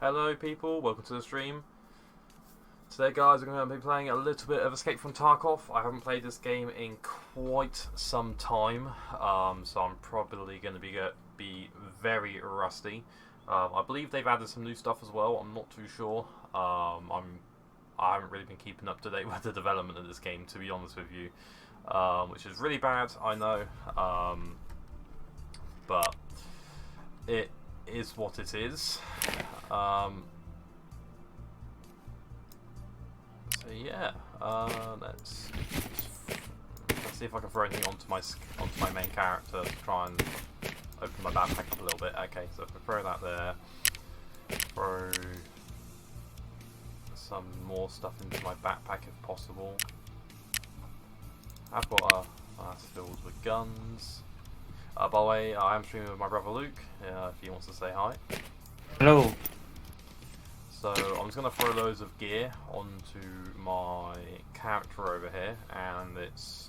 Hello people, welcome to the stream. Today guys, I'm going to be playing a little bit of Escape from Tarkov. I haven't played this game in quite some time, so I'm probably going to be very rusty. I believe they've added some new stuff as well, I'm not too sure. I haven't really been keeping up to date with the development of this game, to be honest with you, which is really bad, I know, but it is what it is. So yeah, let's see if I can throw anything onto my main character to try and open my backpack up a little bit. Okay, so if I throw that there, throw some more stuff into my backpack if possible. I've got that's filled with guns. By the way, I am streaming with my brother Luke, if he wants to say hi. Hello. So I'm just going to throw loads of gear onto my character over here, and it's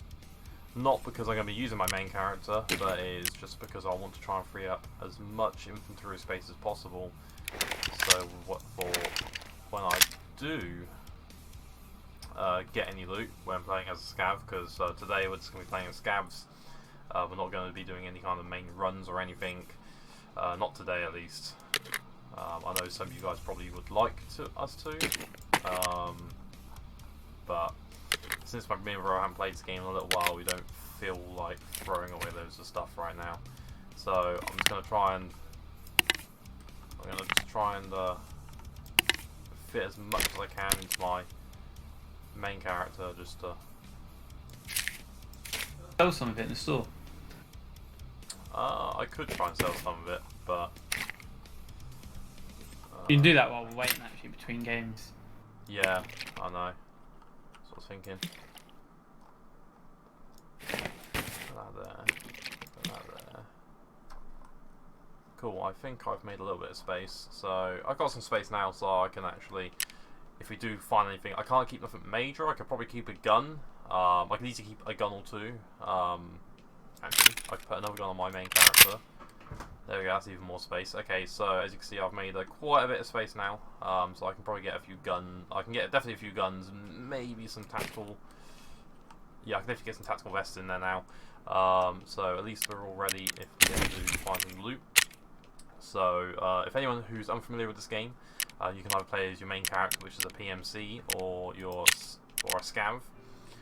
not because I'm going to be using my main character, but it is just because I want to try and free up as much inventory space as possible, so for when I do get any loot when playing as a scav, because today we're just going to be playing as scavs. We're not going to be doing any kind of main runs or anything, not today at least. I know some of you guys probably would like us to, but since me and Ro haven't played this game in a little while, we don't feel like throwing away loads of stuff right now. So I'm just going to try and fit as much as I can into my main character, just to Sell some of it in the store. I could try and sell some of it, but You can do that while we're waiting, actually, between games. yeah, I know. That's what I was thinking. Put that there. Put that there. Cool, I think I've made a little bit of space. So, I've got some space now, so I can actually, if we do find anything, I can't keep nothing major. I could probably keep a gun. I can easily keep a gun or two. Actually, I could put another gun on my main character. There we go, that's even more space. Okay, so as you can see, I've made quite a bit of space now. So I can probably get a few I can get definitely a few guns, and maybe some tactical. Yeah, I can definitely get some tactical vests in there now. So at least we're all ready if we ever do find some loot. So if anyone who's unfamiliar with this game, you can either play as your main character, which is a PMC, or a scav,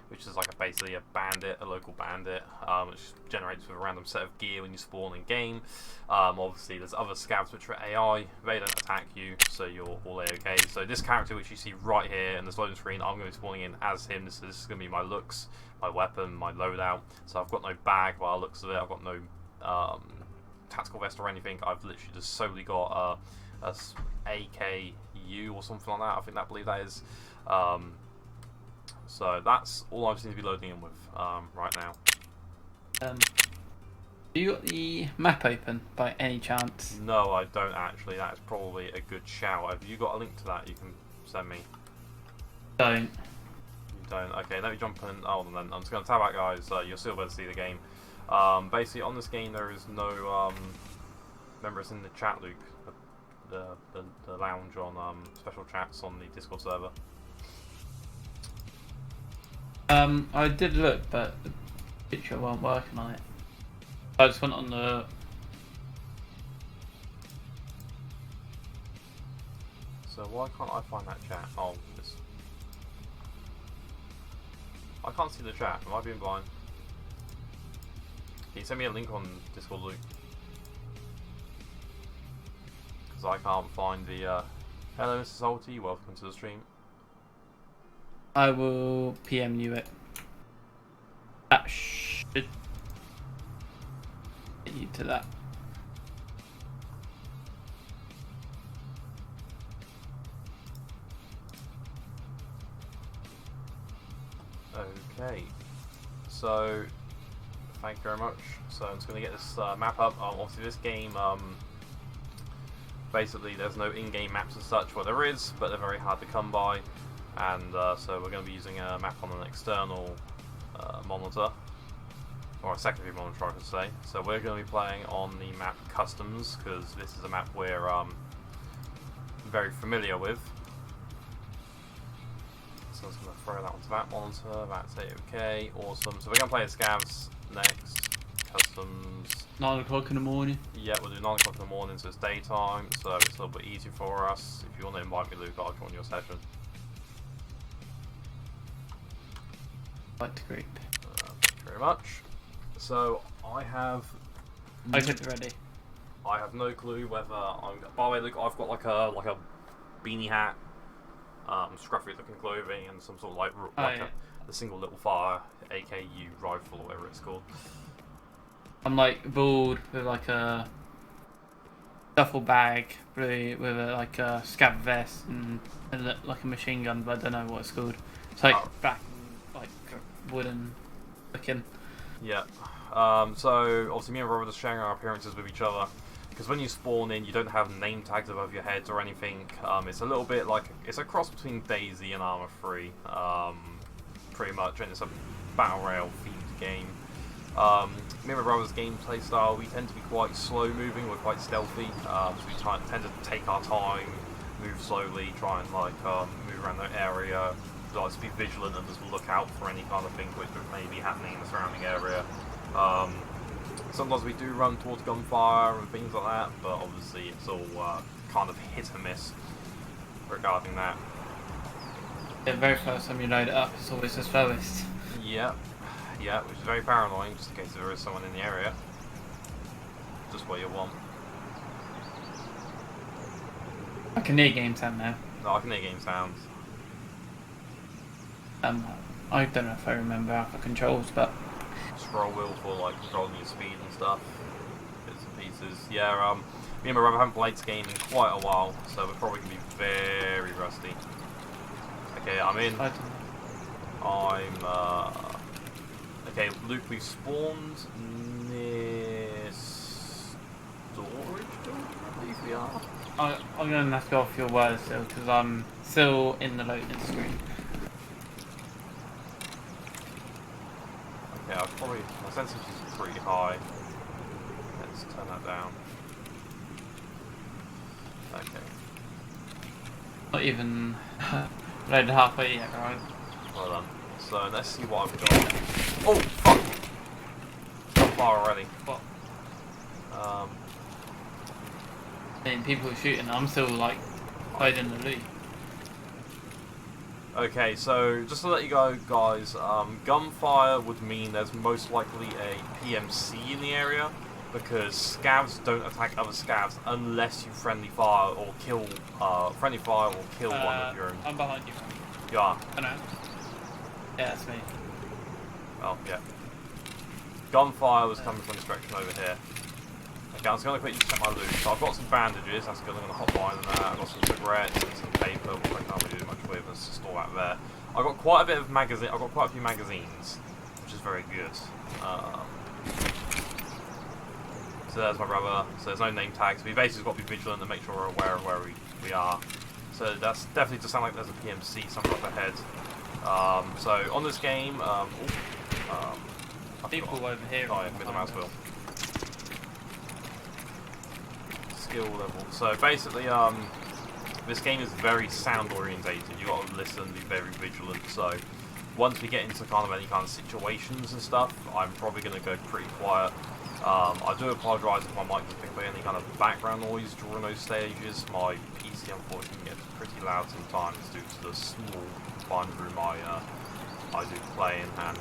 which is like basically a bandit, a local bandit, which generates with a random set of gear when you spawn in game. Obviously, there's other scavs which are AI. They don't attack you, so you're all A-okay. So this character, which you see right here in this loading screen, I'm going to be spawning in as him. This is going to be my looks, my weapon, my loadout. So I've got no bag by the looks of it. I've got no tactical vest or anything. I've literally just solely got a AKU or something like that. I believe that is. So that's all I seem to be loading in with right now. Do you got the map open by any chance? No, I don't actually. That is probably a good shout. Have you got a link to that you can send me? Don't. You don't? Okay, let me jump in. Oh, then I'm just going to tab out, guys. You'll still be able to see the game. Basically, on this game, there is no. Remember, it's in the chat, Luke. The lounge on special chats on the Discord server. I did look, but the picture wasn't working on it. I just went on the. So why can't I find that chat? Oh, I can't see the chat. Am I being blind? Can you send me a link on Discord, Luke? Because I can't find the. Hello, Mr. Salty. Welcome to the stream. I will PM you it. That should get you to that. Okay. So, thank you very much. So I'm just going to get this map up. Obviously, this game, basically, there's no in-game maps as such. Well, there is, but they're very hard to come by. And so we're going to be using a map on an external monitor, or a secondary monitor I should say. So we're going to be playing on the map Customs, because this is a map we're very familiar with. So I'm just going to throw that onto that monitor. That's A-OK. Awesome. So we're going to play as Scavs next. Customs. 9 o'clock in the morning. Yeah, we'll do 9 o'clock in the morning, so it's daytime. So it's a little bit easier for us. If you want to invite me, Luke, I'll join your session. Like to group. Thank you very much. So I have. I should be ready. I have no clue whether I'm. By the way, look, I've got like a beanie hat, scruffy looking clothing, and some sort of like a single little fire AKU rifle, or whatever it's called. I'm like bald with like a duffel bag, really, with like a scav vest and like a machine gun, but I don't know what it's called. It's like back, like wooden looking. Yeah. So obviously, me and Robert are sharing our appearances with each other. Because when you spawn in, you don't have name tags above your heads or anything. It's a little bit like it's a cross between DayZ and Arma 3, pretty much, and it's a battle royale themed game. Me and my brother's gameplay style, we tend to be quite slow moving. We're quite stealthy, so we tend to take our time, move slowly, try and like move around the area, just be vigilant and just look out for any kind of thing which may be happening in the surrounding area. Sometimes we do run towards gunfire and things like that, but obviously it's all kind of hit and miss regarding that. The very first time you load it up, it's always the slowest. Yeah, which is very paranoid, just in case there is someone in the area. Just what you want. I can hear game sound now. No, I can hear game sounds. I don't know if I remember half the controls, but Scroll wheel for like controlling your speed and stuff. Bits and pieces. Yeah, me and my brother haven't played this game in quite a while, so we're probably gonna be very rusty. Okay, I'm in. Okay, Luke, we spawned near storage building, I believe we are. I'm going to have to go off your word still, because I'm still in the loading screen. Yeah, probably my sensitivity is pretty high. Let's turn that down. Okay. Not even loaded halfway yet, right? Well done. So let's see what I've got. Oh fuck! It's not far already. What? And people are shooting. I'm still like hiding the loot. Okay, so just to let you go, guys, gunfire would mean there's most likely a PMC in the area, because scavs don't attack other scavs unless you friendly fire or kill one of your own. I'm behind you. You are? I know. Yeah, that's me. Oh, yeah. Gunfire was coming from this direction over here. Okay, I'm just going to quickly check my loot. So I've got some bandages, that's good, I'm going to hot wine and that. I've got some cigarettes and some paper, which I can't really do much with, let's store that there. I've got quite a bit of magazine. I've got quite a few magazines, which is very good. So there's my brother. So there's no name tags. We basically got to be vigilant and make sure we're aware of where we are. So that's definitely does sound like there's a PMC somewhere up ahead. So on this game, People over here. Oh yeah, middle mouse wheel. Skill level. So basically, this game is very sound orientated. You got to listen, be very vigilant. So once we get into kind of any kind of situations and stuff, I'm probably going to go pretty quiet. I do apologise if my mic doesn't pick up any kind of background noise during those stages. My PC unfortunately gets pretty loud sometimes due to the small confined room I do play in, and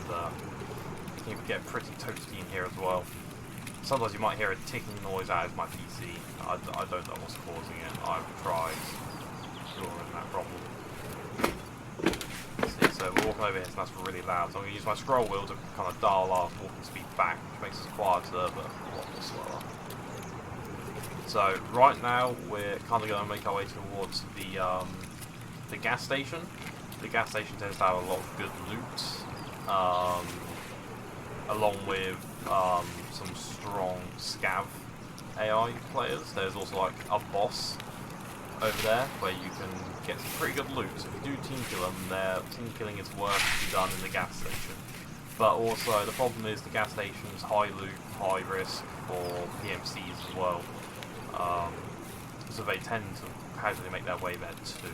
it can get pretty toasty in here as well. Sometimes you might hear a ticking noise out of my PC. I don't know what's causing it. I've tried curing that problem. See, so we're walking over here, so that's really loud. So I'm going to use my scroll wheel to kind of dial our walking speed back, which makes us quieter, but a lot more slower. So right now we're kind of going to make our way towards the gas station. The gas station tends to have a lot of good loot, along with some strong scav AI players. There's also like a boss over there where you can get some pretty good loot. So if you do team kill them, team killing is worth to be done in the gas station. But also the problem is the gas station is high loot, high risk for PMCs as well. so they tend to casually make their way there too.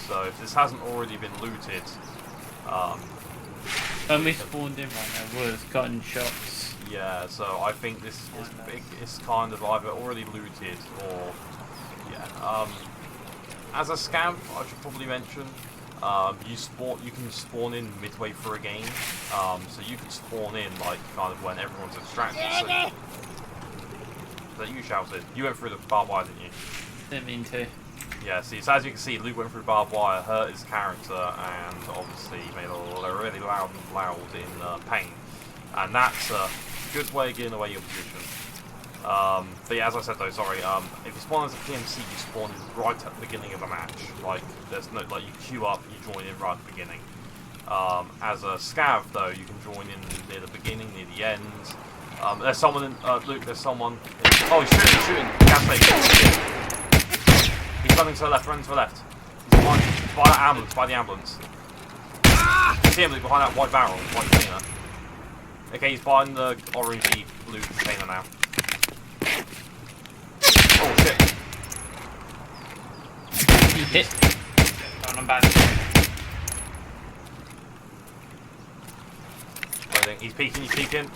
So if this hasn't already been looted, when we spawned in right now, was gunshots. yeah. So I think this is it's kind of either already looted or yeah. As a scav, I should probably mention, you can spawn in midway through a game, so you can spawn in like kind of when everyone's distracted. So, that you shouted. You went through the barbed wire, didn't you? Didn't mean to. Yeah, see, so as you can see, Luke went through barbed wire, hurt his character, and obviously made a really loud in pain. And that's a good way of getting away your position. But yeah, as I said though, sorry, if you spawn as a PMC, you spawn in right at the beginning of a match. Like, there's no, like, you queue up, you join in right at the beginning. As a scav though, you can join in near the beginning, near the end. There's someone in, Luke, there's someone in, oh, he's shooting, gas station. He's running to the left, He's by that ambulance, by the ambulance. You see him, Luke, behind that white barrel, white container. Okay, he's behind the orangey blue container now. Oh shit. He hit. Oh, I'm bad. He's peeking.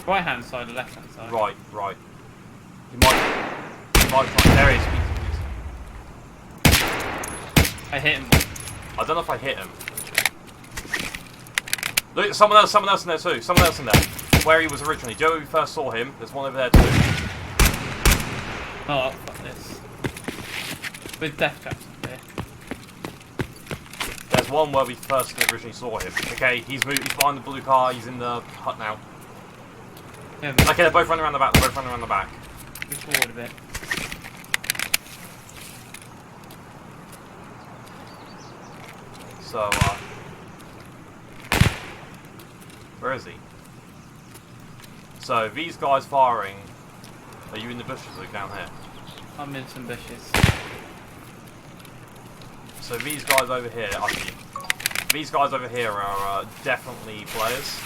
Right hand side or left hand side? Right. He might try. There he is. I hit him. I don't know if I hit him. Look, someone else in there too. Someone else in there. Where he was originally. Joe, when we first saw him, there's one over there too. Oh, fuck this. With death traps up here. There's one where we first originally saw him. Okay, he's behind the blue car, he's in the hut now. Yeah, okay, they're both running around the back. Move forward a bit. So, where is he? So, these guys firing. Are you in the bushes, Luke, down here? I'm in some bushes. So, these guys over here, I see you. These guys over here are definitely players,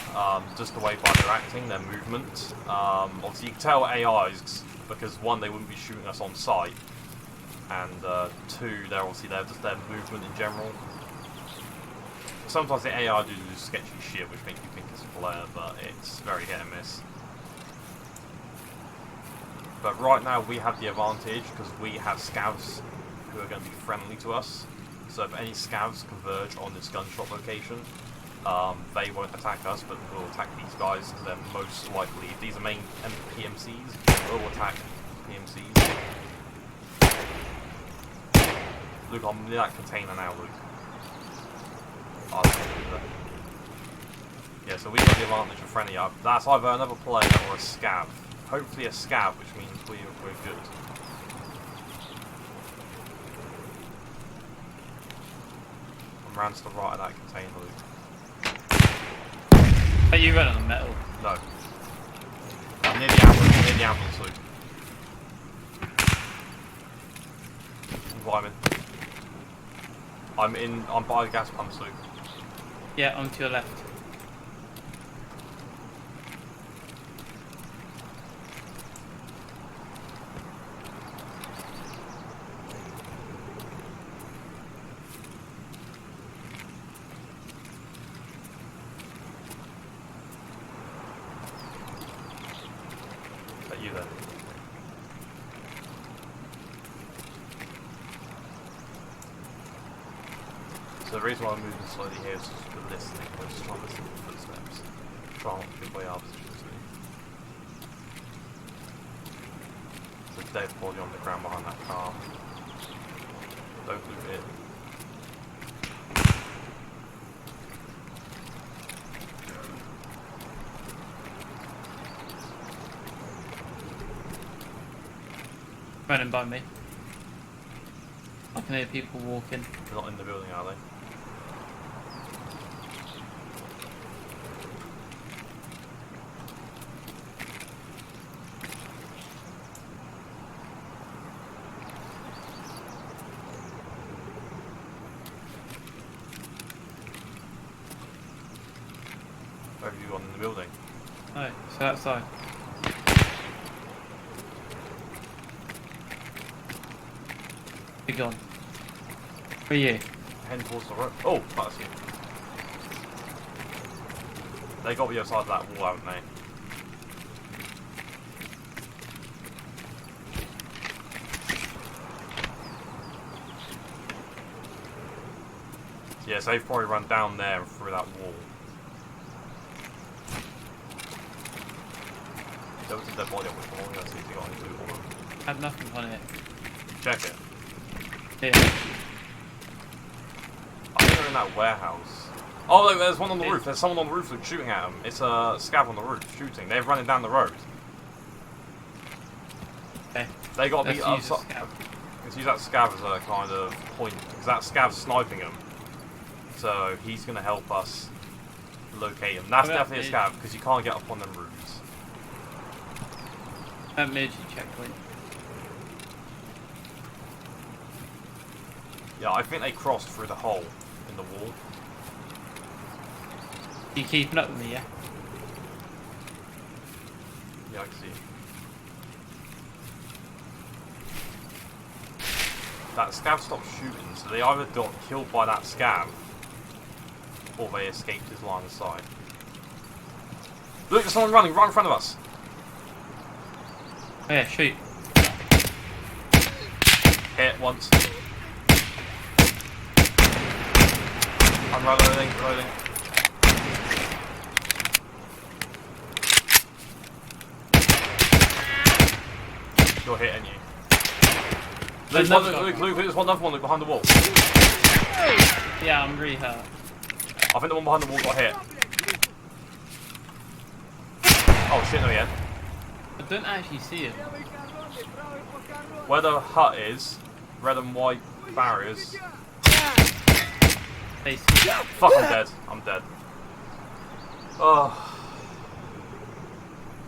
just the way by their acting, their movement. Obviously, you can tell AIs because one, they wouldn't be shooting us on sight, and two, they're just their movement in general. Sometimes the AI do sketchy shit, which makes you think it's a player, but it's very hit and miss. But right now, we have the advantage because we have scavs who are going to be friendly to us. So if any scavs converge on this gunshot location, they won't attack us, but will attack these guys. They're most likely, if these are main PMCs, they will attack PMCs. Luke, I'm near that container now, Luke. Yeah, so we got the advantage of friendly up. That's either another player or a scav. Hopefully a scav, which means we're good. I'm round to the right of that container, Luke. Are you running on metal? No. I'm near the ambulance, Luke. I'm climbing. I'm by the gas pumps, Luke. Yeah, on to your left. Is that you there? So the reason why I'm moving slowly here is just for listening. We're just trying to listen to the footsteps. Try not to give away our position too. So Dave's body on the ground behind that car. Don't loot it. Running by me. I can hear people walking. They're not in the building, are they? Where have you gone in the building? No, so outside. Be gone. Where are you? Heading towards the road. Oh, that's you. They got to be outside of that wall, haven't they? Yes, they've probably run down there and through that wall. There was a dead body on the wall. Let's see if they got any loot on them. Had nothing on it. Check it. Yeah. I think they're in that warehouse. Oh, look, there's one on the roof. There's someone on the roof that's shooting at them. It's a scav on the roof shooting. They're running down the road. Okay. They got to be Let's use a upside. scav. Let's use that scav as a kind of point, because that scav's sniping him. So he's going to help us locate him. That's definitely a scav, because you can't get up on them roofs. Emergency checkpoint. Yeah, I think they crossed through the hole in the wall. You keeping up with me, yeah? Yeah, I can see. That scav stopped shooting, so they either got killed by that scav, or they escaped his line of sight. Look, there's someone running right in front of us! Oh yeah, shoot. Hit once. I'm reloading. You're hitting you. There's one, Luke, there's another one behind the wall. Yeah, I'm really hurt. I think the one behind the wall got hit. Oh shit, no, he had. I don't actually see it. Where the hut is, red and white barriers. They see it. Fuck, I'm dead. Oh.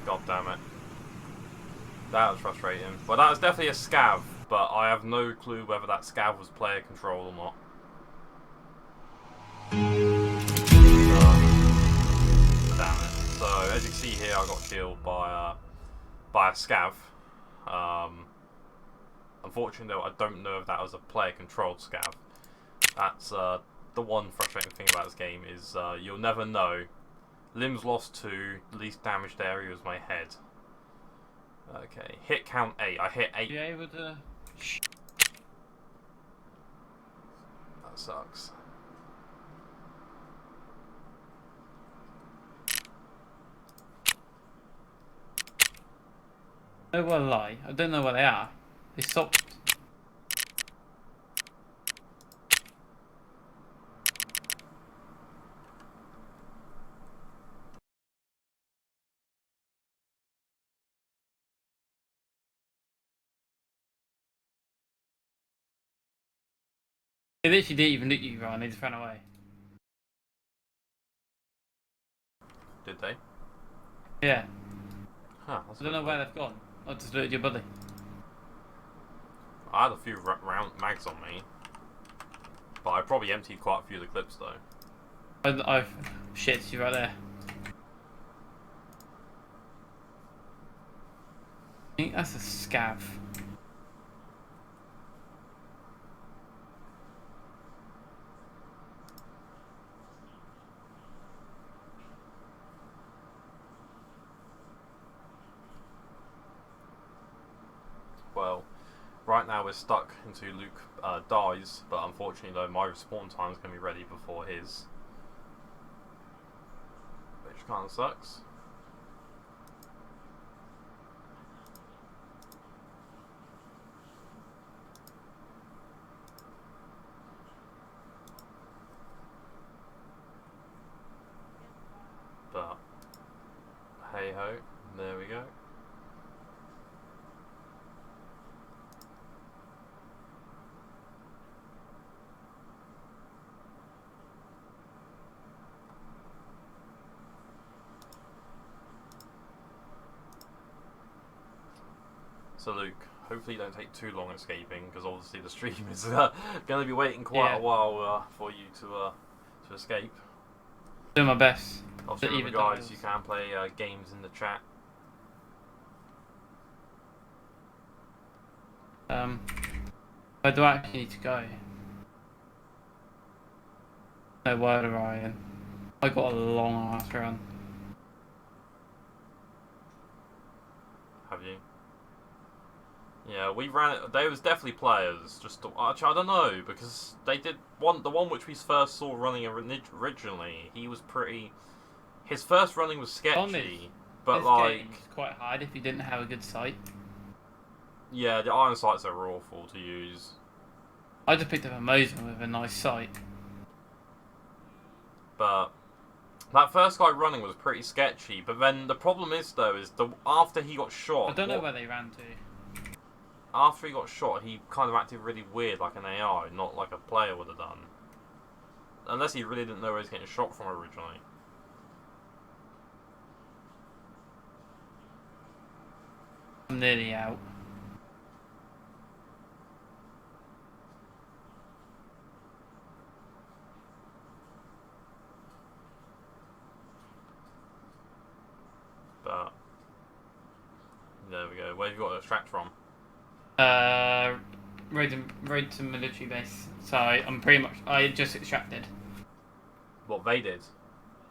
God damn it. That was frustrating. But that was definitely a scav, but I have no clue whether that scav was player control or not. Damn it. So, as you can see here, I got killed by a scav. Unfortunately, though, I don't know if that was a player-controlled scav. That's the one frustrating thing about this game is you'll never know. Limbs lost 2, least damaged area was my head. Okay, hit count 8. I hit 8. Are you able to... That sucks. No one lie. I don't know where they are. They stopped. They literally didn't even look at you, Ryan. They just ran away. Did they? Yeah. Huh, I don't know where they've gone. I just looked at your buddy. I had a few round mags on me, but I probably emptied quite a few of the clips though. I've shit you right there. I think that's a scav. Well, right now we're stuck until Luke dies, but unfortunately though my respawn time is going to be ready before his. Which kind of sucks. But, hey ho, there we go. So Luke, hopefully you don't take too long escaping, because obviously the stream is going to be waiting quite a while for you to escape. Doing my best. Also, remember, guys, you can play games in the chat. Where do I actually need to go? No, where do I? I got a long ass run. Have you? Yeah, we ran it. There was definitely players. Actually, I don't know, because they did the one which we first saw running originally. He was pretty. His first running was sketchy, but this like game's quite hard if you didn't have a good sight. Yeah, the iron sights are awful to use. I just picked up a Mosin with a nice sight. But that first guy running was pretty sketchy. But then the problem is though, after he got shot. I don't know where they ran to. After he got shot, he kind of acted really weird, like an AI, not like a player would have done. Unless he really didn't know where he was getting shot from originally. I'm nearly out. But there we go. Where have you got to extract from? Road to military base. So I'm pretty much. I just extracted. What they did?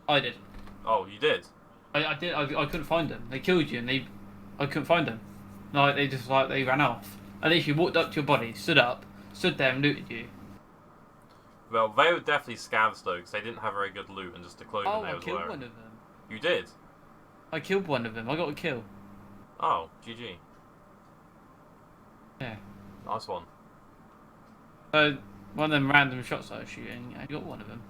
I did. Oh, you did? I did. I couldn't find them. They killed you, and I couldn't find them. Like they ran off. I literally walked up to your body, stood up, stood there, and looted you. Well, they were definitely scavs though, because they didn't have very good loot and just the clothing they was wearing. I killed one of them. You did? I killed one of them. I got a kill. Oh, GG. Yeah. Nice one. So one of them random shots I was shooting, I got one of them.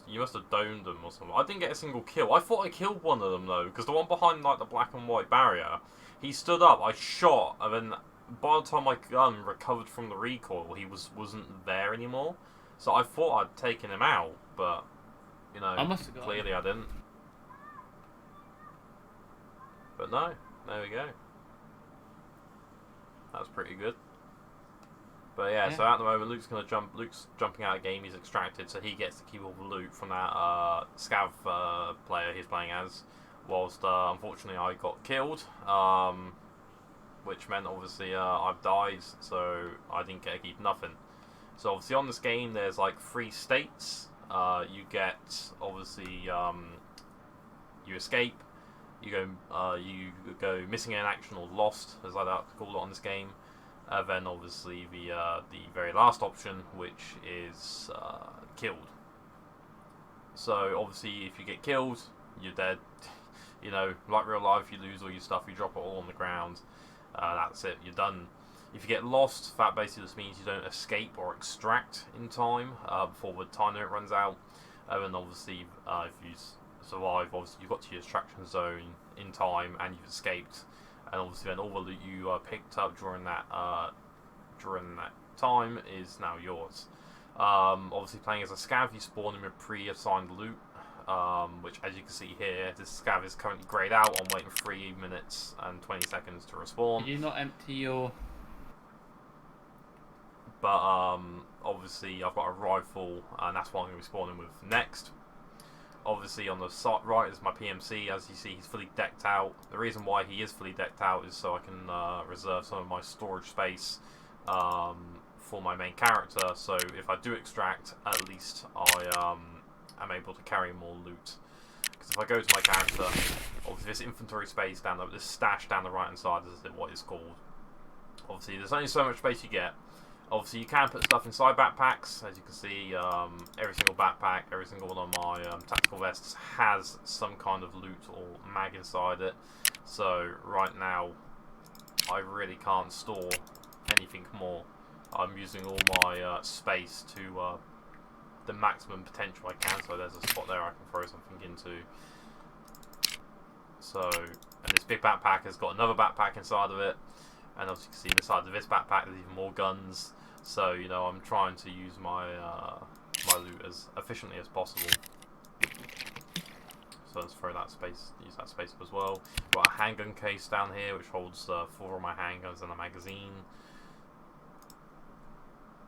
You must have domed them or something. I didn't get a single kill. I thought I killed one of them though, because the one behind like the black and white barrier, he stood up, I shot, and then by the time my gun recovered from the recoil, he wasn't there anymore. So I thought I'd taken him out, but you know, clearly I didn't. But no, there we go. That was pretty good. But yeah, so at the moment Luke's jumping out of game. He's extracted, so he gets to keep all the loot from that scav player he's playing as. Whilst unfortunately I got killed, which meant obviously I've died, so I didn't get to keep nothing. So obviously on this game there's like 3 states. You get obviously you escape, you go missing in action or lost, as I like to call it on this game. Then obviously the very last option, which is killed. So obviously if you get killed, you're dead. You know, like real life, you lose all your stuff, you drop it all on the ground. That's it, you're done. If you get lost, that basically just means you don't escape or extract in time before the time limit runs out. And then obviously, if you survive, obviously you've got to your extraction zone in time and you've escaped. And obviously then all the loot you picked up during that time is now yours. Obviously playing as a scav, you spawn in with pre-assigned loot, which as you can see here, this scav is currently greyed out. I'm waiting 3 minutes and 20 seconds to respawn. Did you not empty your... But obviously I've got a rifle, and that's what I'm going to be spawning with next. Obviously on the right is my PMC. As you see, he's fully decked out. The reason why he is fully decked out is so I can reserve some of my storage space for my main character. So if I do extract, at least I am able to carry more loot. Because if I go to my character, obviously this inventory space this stash down the right hand side is what it's called. Obviously there's only so much space you get. Obviously you can put stuff inside backpacks. As you can see, every single backpack, every single one of my tactical vests has some kind of loot or mag inside it. So right now I really can't store anything more. I'm using all my space to the maximum potential I can. So there's a spot there I can throw something into. So, and this big backpack has got another backpack inside of it. And as you can see inside of this backpack there's even more guns. So, you know, I'm trying to use my my loot as efficiently as possible. So let's throw that space, use that space up as well. Got a handgun case down here which holds 4 of my handguns and a magazine.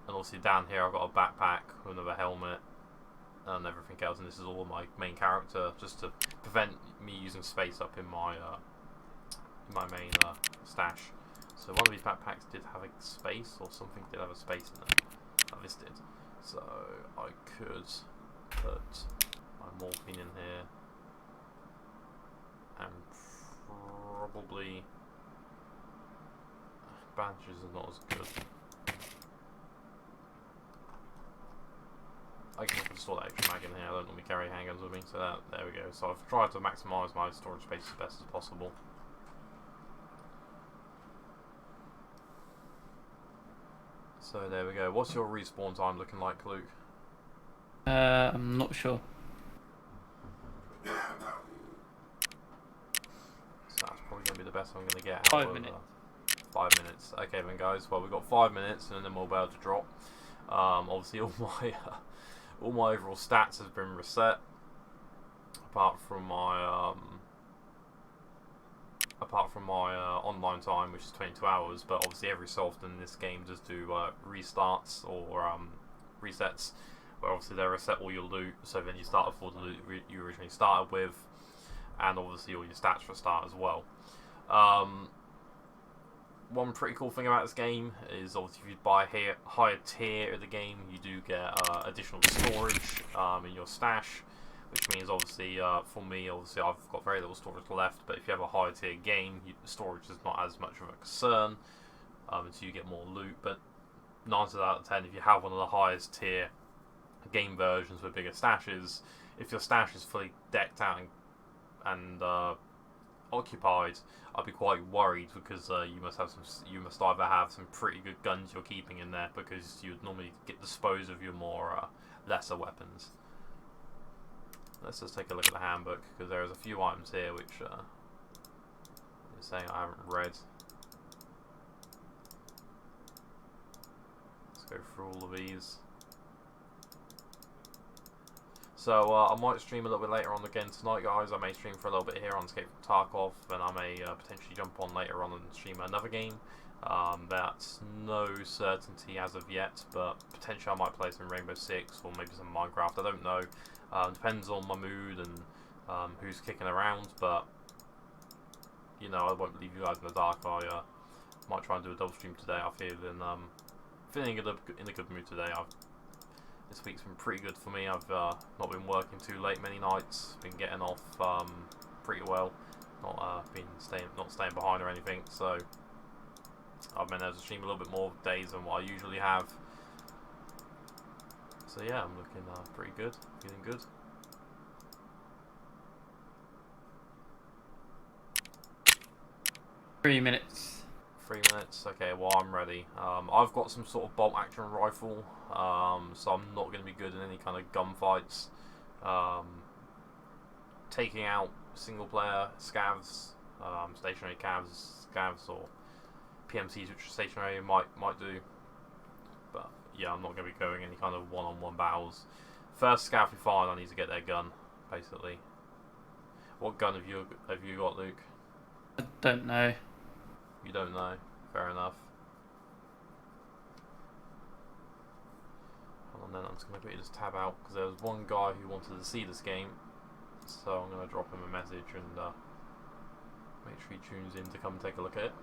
And obviously down here I've got a backpack with another helmet. and everything else, and this is all my main character, just to prevent me using space up in my main stash. So one of these backpacks did have a space, or something did have a space in it. This did. So I could put my morphine in here, and probably bandages are not as good. I can store that extra mag in here. I don't normally carry handguns with me, so there we go. So I've tried to maximise my storage space as best as possible. So there we go. What's your respawn time looking like, Luke? I'm not sure. So that's probably going to be the best I'm going to get. 5 minutes. 5 minutes. Okay then, guys. Well, we've got 5 minutes, and then we'll be able to drop. Obviously, all my overall stats have been reset, apart from my online time, which is 22 hours. But obviously, every so often this game does do restarts or resets, where obviously they reset all your loot, so then you start with all the loot you originally started with, and obviously all your stats restart as well. One pretty cool thing about this game is obviously if you buy a higher tier of the game, you do get additional storage in your stash, which means obviously for me, obviously I've got very little storage left, but if you have a higher tier game, storage is not as much of a concern until you get more loot. But 9 out of 10, if you have one of the highest tier game versions with bigger stashes, if your stash is fully decked out and occupied, I'd be quite worried, because you must either have some pretty good guns you're keeping in there, because you'd normally dispose of your more lesser weapons. Let's just take a look at the handbook, because there's a few items here which you're saying I haven't read. Let's go through all of these. So I might stream a little bit later on again tonight, guys. I may stream for a little bit here on Escape from Tarkov, and I may potentially jump on later on and stream another game. That's no certainty as of yet, but potentially I might play some Rainbow Six or maybe some Minecraft. I don't know. Depends on my mood and who's kicking around, but you know, I won't leave you guys in the dark. I might try and do a double stream today. I'm feeling in a good mood today. This week's been pretty good for me. I've not been working too late many nights. Been getting off pretty well. Not staying behind or anything. So I've been able to stream a little bit more days than what I usually have. So yeah, I'm looking pretty good. Feeling good. Three minutes. 3 minutes. Okay, well I'm ready. I've got some sort of bolt action rifle, so I'm not going to be good in any kind of gunfights. Taking out single player scavs, stationary scavs or PMCs which are stationary might do. But yeah, I'm not going to be going any kind of one-on-one battles. First scav we find, I need to get their gun, basically. What gun have you got, Luke? I don't know. You don't know. Fair enough. Hold on then, I'm just going to quickly just tab out, because there was one guy who wanted to see this game. So I'm going to drop him a message and make sure he tunes in to come take a look at it.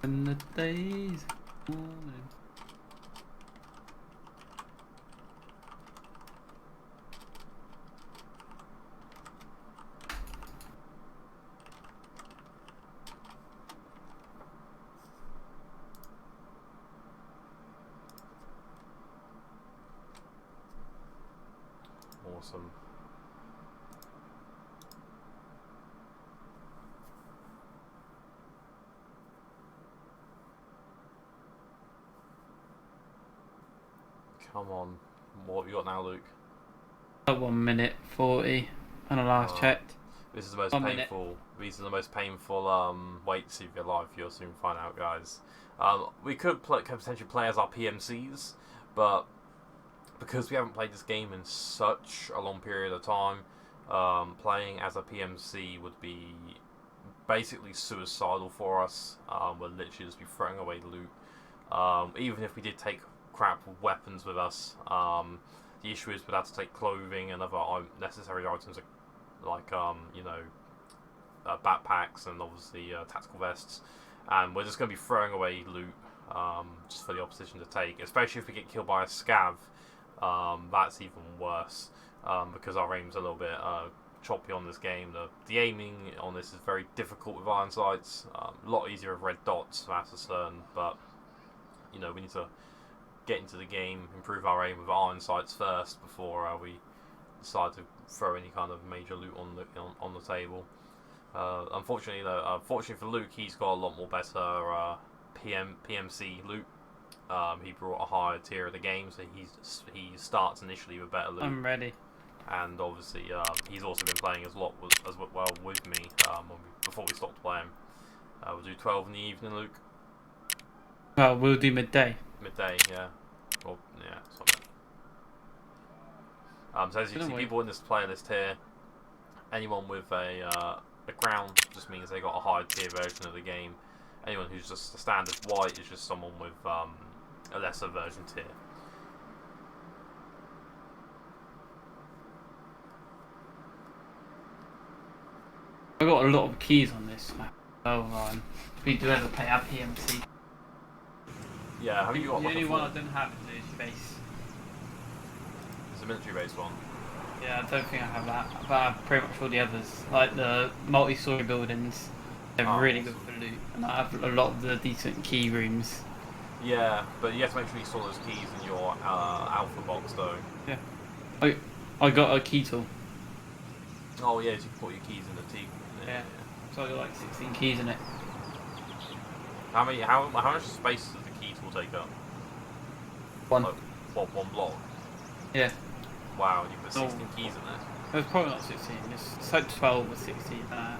In the days morning. Awesome. Come on. What have you got now, Luke? At 1 minute 40 when I last checked. This is the most 1 minute. painful. These are the most painful weights of your life. You'll soon find out, guys. We could potentially play as our PMCs, but because we haven't played this game in such a long period of time, playing as a PMC would be basically suicidal for us. We'll literally just be throwing away loot. Even if we did take crap weapons with us, the issue is we'd have to take clothing and other necessary items like backpacks and obviously tactical vests, and we're just going to be throwing away loot just for the opposition to take, especially if we get killed by a scav. That's even worse because our aim's a little bit choppy on this game. The aiming on this is very difficult with iron sights, a lot easier with red dots, that's a certain, but we need to get into the game, improve our aim with iron sights first before we decide to throw any kind of major loot on the table. Unfortunately for Luke, he's got a lot more better PMC loot. He brought a higher tier of the game, so he starts initially with better loot. I'm ready. And obviously, he's also been playing as well with me before we stopped playing. We'll do 12 in the evening, Luke. Well, we'll do midday. Midday, yeah. Well, yeah, something. So as you see, people in this playlist here, anyone with a crown just means they got a higher tier version of the game. Anyone who's just a standard white is just someone with a lesser version tier. I got a lot of keys on this map. We do ever play our PMC. Yeah, have you got the like only one I don't have is the base. It's a military base one. Yeah, I don't think I have that, but I have pretty much all the others. Like the multi-story buildings, they're really good for loot, and I have a lot of the decent key rooms. Yeah, but you have to make sure you store those keys in your alpha box though. Yeah. I got a key tool. Oh yeah, so you can put your keys in the T. Yeah. So I got like 16 keys in it. How much space does the key tool take up? One. Like, what, one block? Yeah. Wow, you put 16 keys in there. It's probably not 16. It's like 12 or 16. Oh,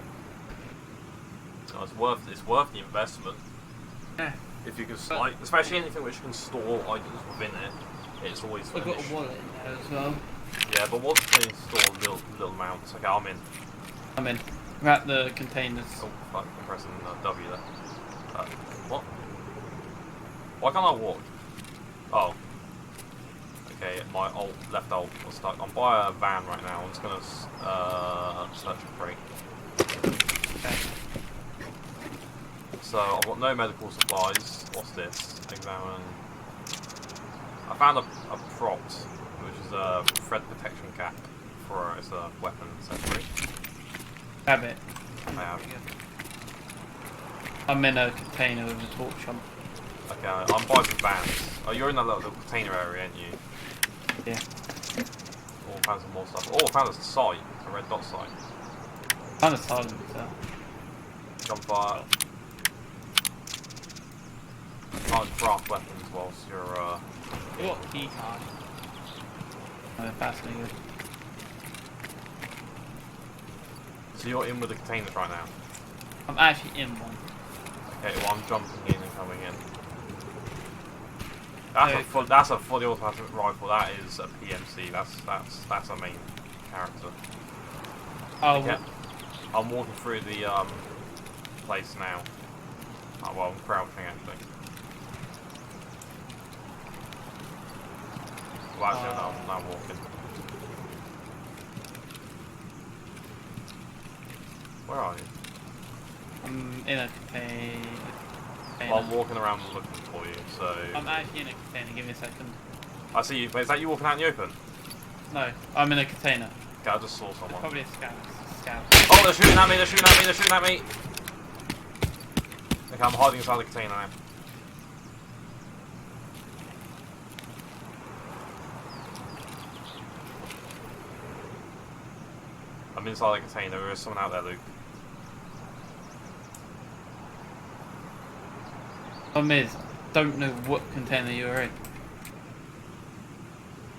it's worth the investment. Yeah. If you can, especially anything which can store items within it, it's always. I've got a wallet in there as well. Yeah, but what's can store little amounts? Okay, I'm in. I'm in. We're at the containers. Oh fuck! I'm pressing W there. What? Why can't I walk? Oh. Okay, my left alt was stuck. I'm by a van right now. I'm just gonna search a crate. Okay. So I've got no medical supplies. What's this? Examine. I found a prop, which is a thread protection cap for it's a weapon accessory. Grab it. I have. I'm in a container with a torch on. Okay, I'm by some vans. Oh, you're in that little container area, aren't you? Yeah. Oh, found some more stuff. Oh, I found a sight. A red dot sight. Kind of silent, so. Gunfire. Can't craft weapons whilst you're What key card? Oh, that's really good. So you're in with the containers right now? I'm actually in one. Okay, well I'm jumping in and coming in. That's a fully automatic rifle. That is a PMC. That's a main character. Oh. Okay. I'm walking through the place now. Oh, well, I'm crouching actually. Well, actually, no, I'm not walking. Where are you? I'm in a container. Well, I'm walking around looking for you, so... I'm actually in a container, give me a second. I see you. Wait, is that you walking out in the open? No, I'm in a container. Okay, I just saw someone. Probably a scout. Oh, they're shooting at me, they're shooting at me, they're shooting at me! Okay, I'm hiding inside the container now. I'm inside the container, there is someone out there, Luke. Problem is, don't know what container you're in.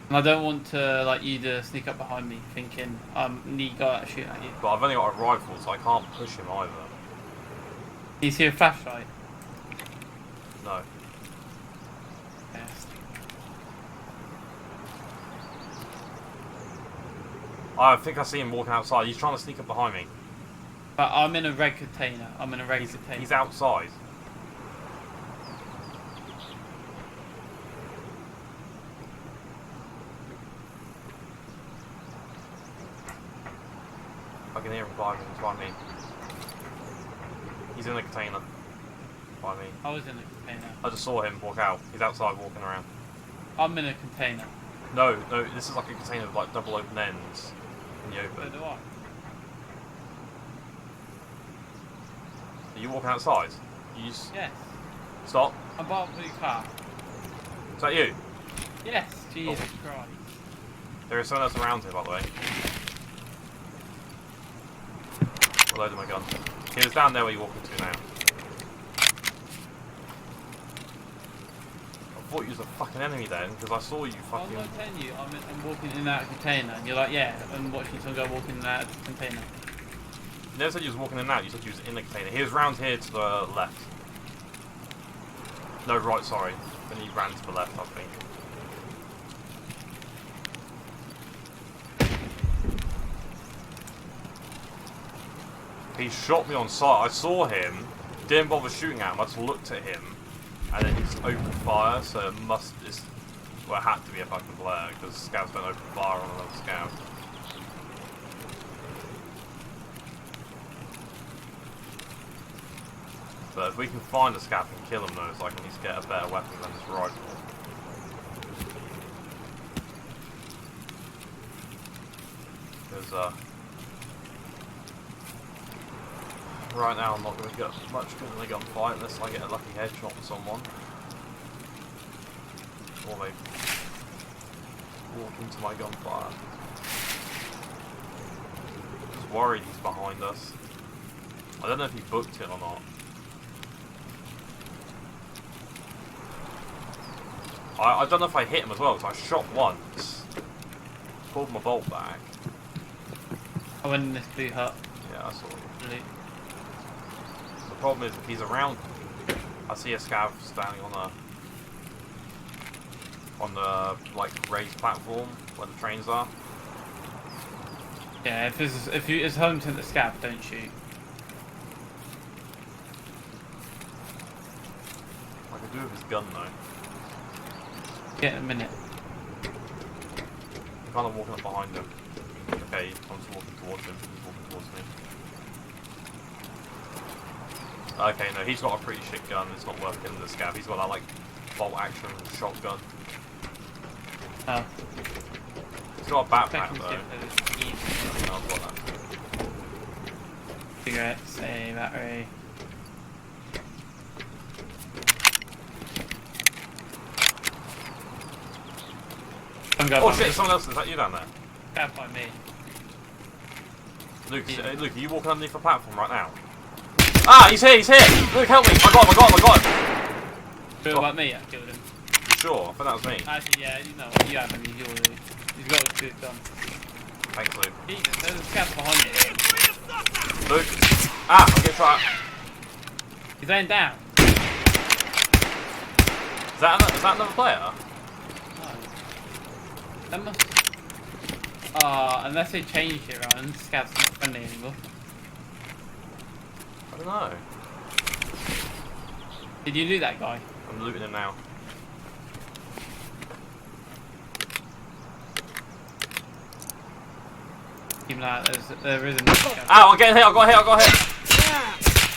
And I don't want to like you to sneak up behind me, thinking need guy to shoot at you. But I've only got a rifle, so I can't push him either. You see a flashlight? No. Yes. I think I see him walking outside. He's trying to sneak up behind me. But I'm in a red container. I'm in a red container. He's outside. I can hear him climbing behind me. He's in the container. By me. I was in a container. I just saw him walk out. He's outside walking around. I'm in a container. No, this is like a container with like double open ends in the So open. do I. Are you walking outside? You just... Yes. Stop. I'm part of the car. Is that you? Yes. Jesus Christ. There is someone else around here, by the way. Reloading my gun. He was down there where you're walking to now. I thought you was a fucking enemy then, because I saw you fucking... I'm not telling you, I'm walking in and out of a container, and you're like, yeah, I'm watching some guy walking in and out of the container. You never said you was walking in and out, you said you was in the container. He was round here to the left. No, right, sorry. Then he ran to the left, I think. He shot me on sight. I saw him, didn't bother shooting at him, I just looked at him, and then he just opened fire, so it must just... Well, it had to be a fucking player, because scouts don't open fire on another scout. But if we can find a scout and kill him though, so I can at least get a better weapon than this rifle. Because, right now I'm not going to get much good in a gunfight unless I get a lucky headshot on someone. Or they walk into my gunfire. Just worried he's behind us. I don't know if he booked it or not. I don't know if I hit him as well, because I shot once. Pulled my bolt back. I went in this blue hut. Yeah, I saw him. Blue. The problem is if he's around, I see a scav standing on the like raised platform where the trains are. Yeah, if it's home to the scav, don't shoot. I could do with his gun though. Get in a minute. I'm kind of walking up behind him. Okay, I'm just walking towards him. He's walking towards me. Okay, no, he's got a pretty shit gun. It's not worth killing the scav. He's got that like bolt action shotgun. Oh. He's got a backpack Second though. skip, No, I've got that. cigarettes, a battery. Oh shit, someone else, is that you down there? Scav by me. Luke, Yeah. Luke, are you walking underneath the platform right now? Ah, he's here! Luke, help me! I got him! Feel about me, I killed him. You sure? I think that was me. Actually, yeah, you know, you haven't, he's yours. He's got a good gun. Thanks, Luke. Jesus, there's a scav behind you. Luke! Ah, I'm getting shot at. He's laying down. Is that another player? No. That must... unless they changed it around, scav's not friendly anymore. I don't know. Did you loot that guy? I'm looting him now. Even like, there is another scav. Ow, I'm getting hit, I got hit!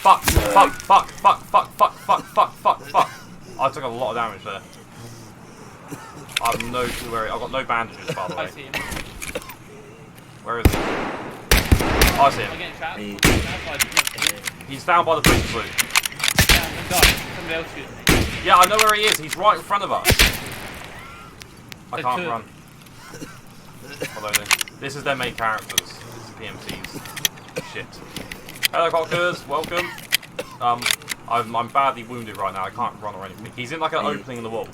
Fuck. I took a lot of damage there. I have no clue where I've got no bandages, by the I way. see him. Where is he? Oh, I see I'm him. getting trapped. He's down by the bridge, Luke. Yeah, I'm gonna die. Somebody else shooting me. Yeah, I know where he is. He's right in front of us. I can't run. Although this is their main characters. It's PMCs. Shit. Hello, cockers. Welcome. I'm badly wounded right now. I can't run or anything. He's in like an opening in the wall.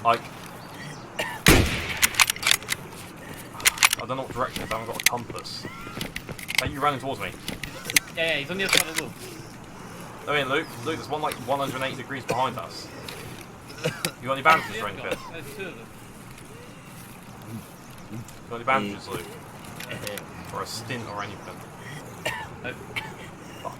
Like, don't know what direction, I haven't got a compass. Are you running towards me? Yeah, he's on the other side of the wall. I mean, Luke, there's one like 180 degrees behind us. You got any bandages or anything? There's two of them. Got any bandages, Luke? Or a stint or anything? Nope. Fuck.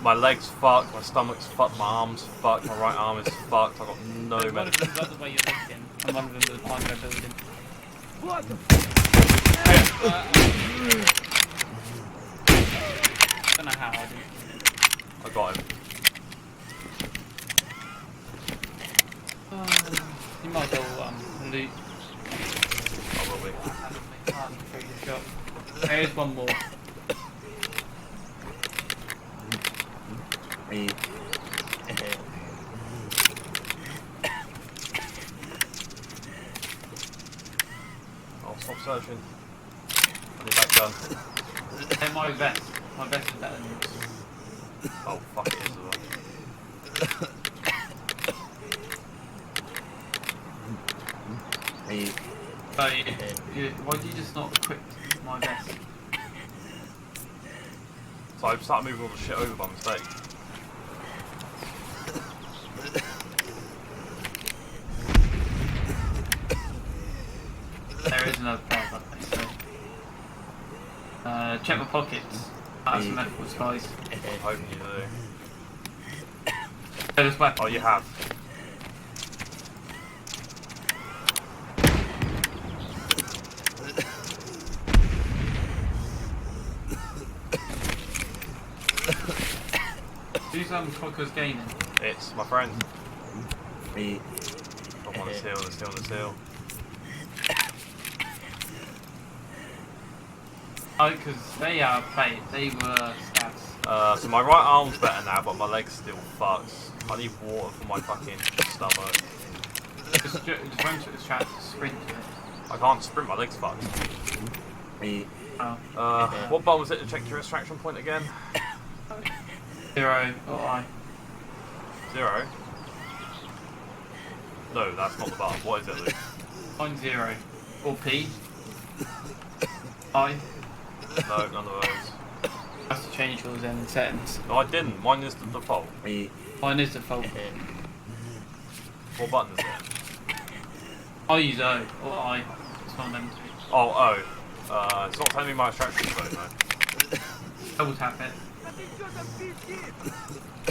My leg's fucked, my stomach's fucked, my arm's fucked, my right arm is fucked, I've got no One of medicine. them's the way you're looking, and one of them is behind the building. What the I don't know how I did. I got him. You might as well loot. Probably. There's one more. I'll stop searching. I need that gun. Hey, my vest. My vest is better than yours. Oh, fuck it is as well. So, why did you just not equip my vest? So I started moving all the shit over by mistake. There is another pair, by the way, so. Check my pockets. That's some medical supplies. I'm hoping you do. There's weapons. Oh, you have. Who's Fucker's gaming? It's my friend. I'm on this hill, on this hill. Oh, because they played. They were scabs. So my right arm's better now, but my leg's still fucked. I need water for my fucking stomach. Just run to it, try to sprint to it. I can't sprint, my leg's fucked. Oh. What button was it to check your extraction point again? 0 or I. 0? No, that's not the button. What is it, Luke? Mine's 0. Or P. I. No, none of those. Have to change yours in settings. No, I didn't. Mine is the default. Mine is default. What button is it? I use O or I. It's one of them two. Oh, it's not telling me my extraction code, no. Double tap it.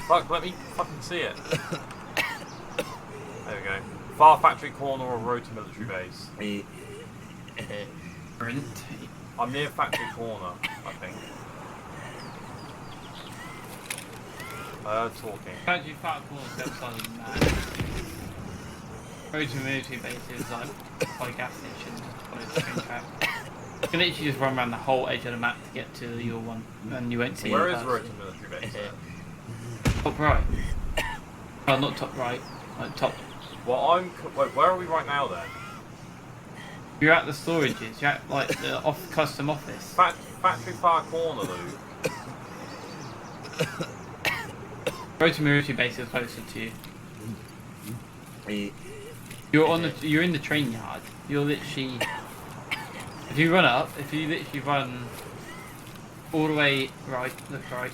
Fuck, let me fucking see it. There we go. Far factory corner or road to military base. Sprint. I'm near factory corner, I think. I heard talking. Factory fat corner is outside of the map. Road to military base is like by gas station, by the train track. You can literally just run around the whole edge of the map to get to your one, and you won't see Where it is first. road to military base? Top right. Oh, not top right. Like top. Well, wait, where are we right now then? You're at the storages. You're at like the custom office. Factory far corner, Luke. Road to military base is closer to you. You're in the train yard. You're literally. If you run up, if you literally run all the way right, look right,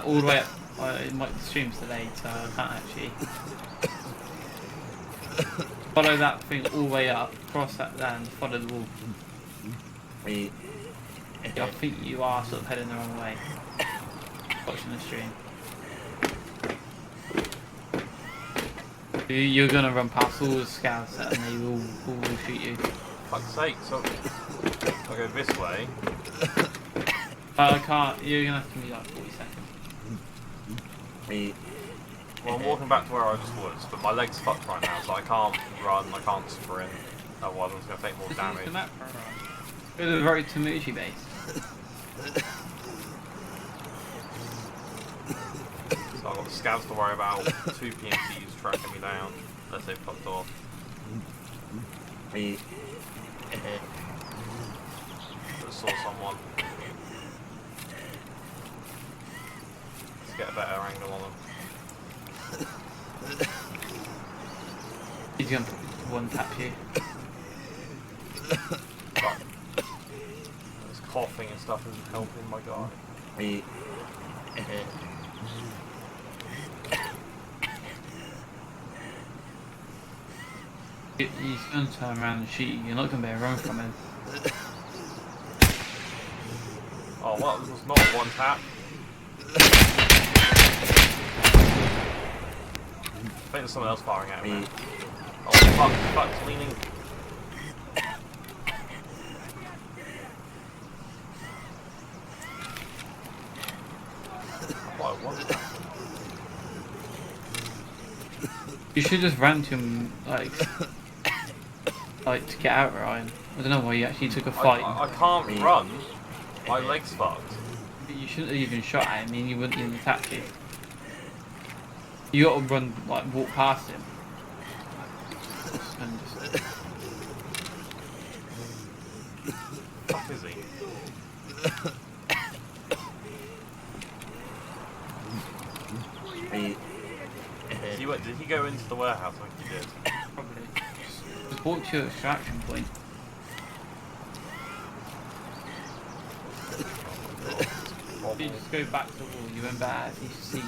all the way up. The stream's delayed, so I can't actually. Follow that thing all the way up, cross that land, follow the wall. I think you are sort of heading the wrong way. Watching the stream. You're gonna run past all the scouts and they will shoot you. Fuck's sake, so I'll go this way. I can't, you're gonna have to be like 40 seconds. Well, I'm walking back to where I just was, but my leg's fucked right now, so I can't run, I can't sprint. Otherwise I'm going to take more This is damage. the map for Go to the road to Muji base. So I've got the scouts to worry about, 2 PMCs tracking me down, unless they've fucked off. Just saw someone. Let's get a better angle on them. He's gonna one tap you. But this coughing and stuff isn't helping my guy. He's gonna turn around and shoot you. You're not gonna be able to run from him. Oh, well, this was not one tap. I think there's someone else firing at me. Oh, fuck, it's leaning. Oh, what? You should just run to him, like to get out, Ryan. I don't know why you actually took a fight. I can't run. My leg's fucked. You shouldn't have even shot at him, and he wouldn't even attack you. You gotta run, like, walk past him. And just... Fuck is he? Did he go into the warehouse like he did? Probably. Just walk to your extraction point. You just go back to the wall, you went back as you see.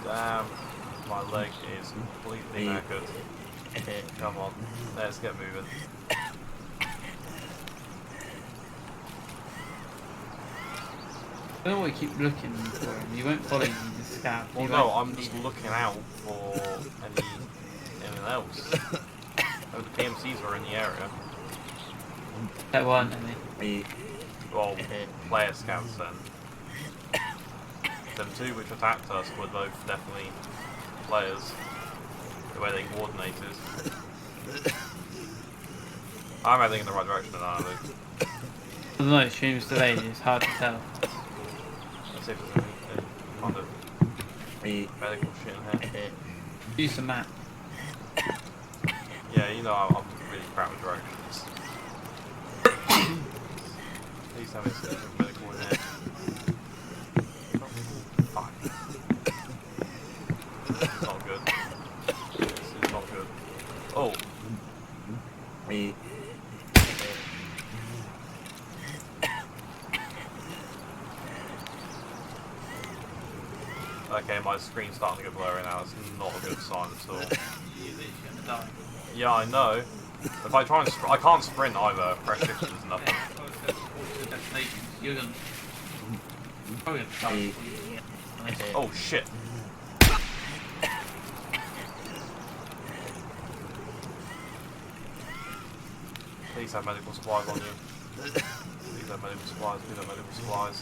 Damn, my leg is completely knackered. Come on, let's get moving. I don't know why you keep looking for him. You won't follow you, just scout. Well, no, I'm just looking out for anything else. Oh, the PMCs were in the area. That one, enemy. Well, player scouts then. Them two which attacked us were both definitely players. The way they coordinated. I'm heading in the right direction, aren't I? I don't know, it seems delayed, it's hard to tell. Let's see if there's any kind of medical shit in here. Use the map. Yeah, you know, I'm really crap with directions. Please tell me there's medical in here. Oh, fuck. This is not good. This is not good. Oh. Okay, my screen's starting to get blurry now. It's not a good sign at all. Yeah, I know. If I try and I can't sprint either. Press shift does nothing. You're gonna Oh shit! Please have medical supplies on you. Please have medical supplies. Please have medical supplies.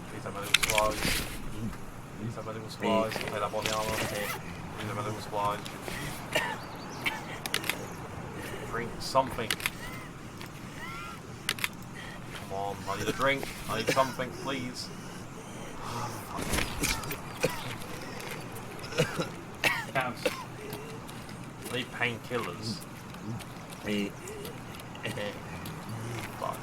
Please have medical supplies. Please have medical supplies. Take that body armor. Please have medical supplies. Drink something. Come on, I need a drink. I need something, please. House. I need painkillers. Fuck.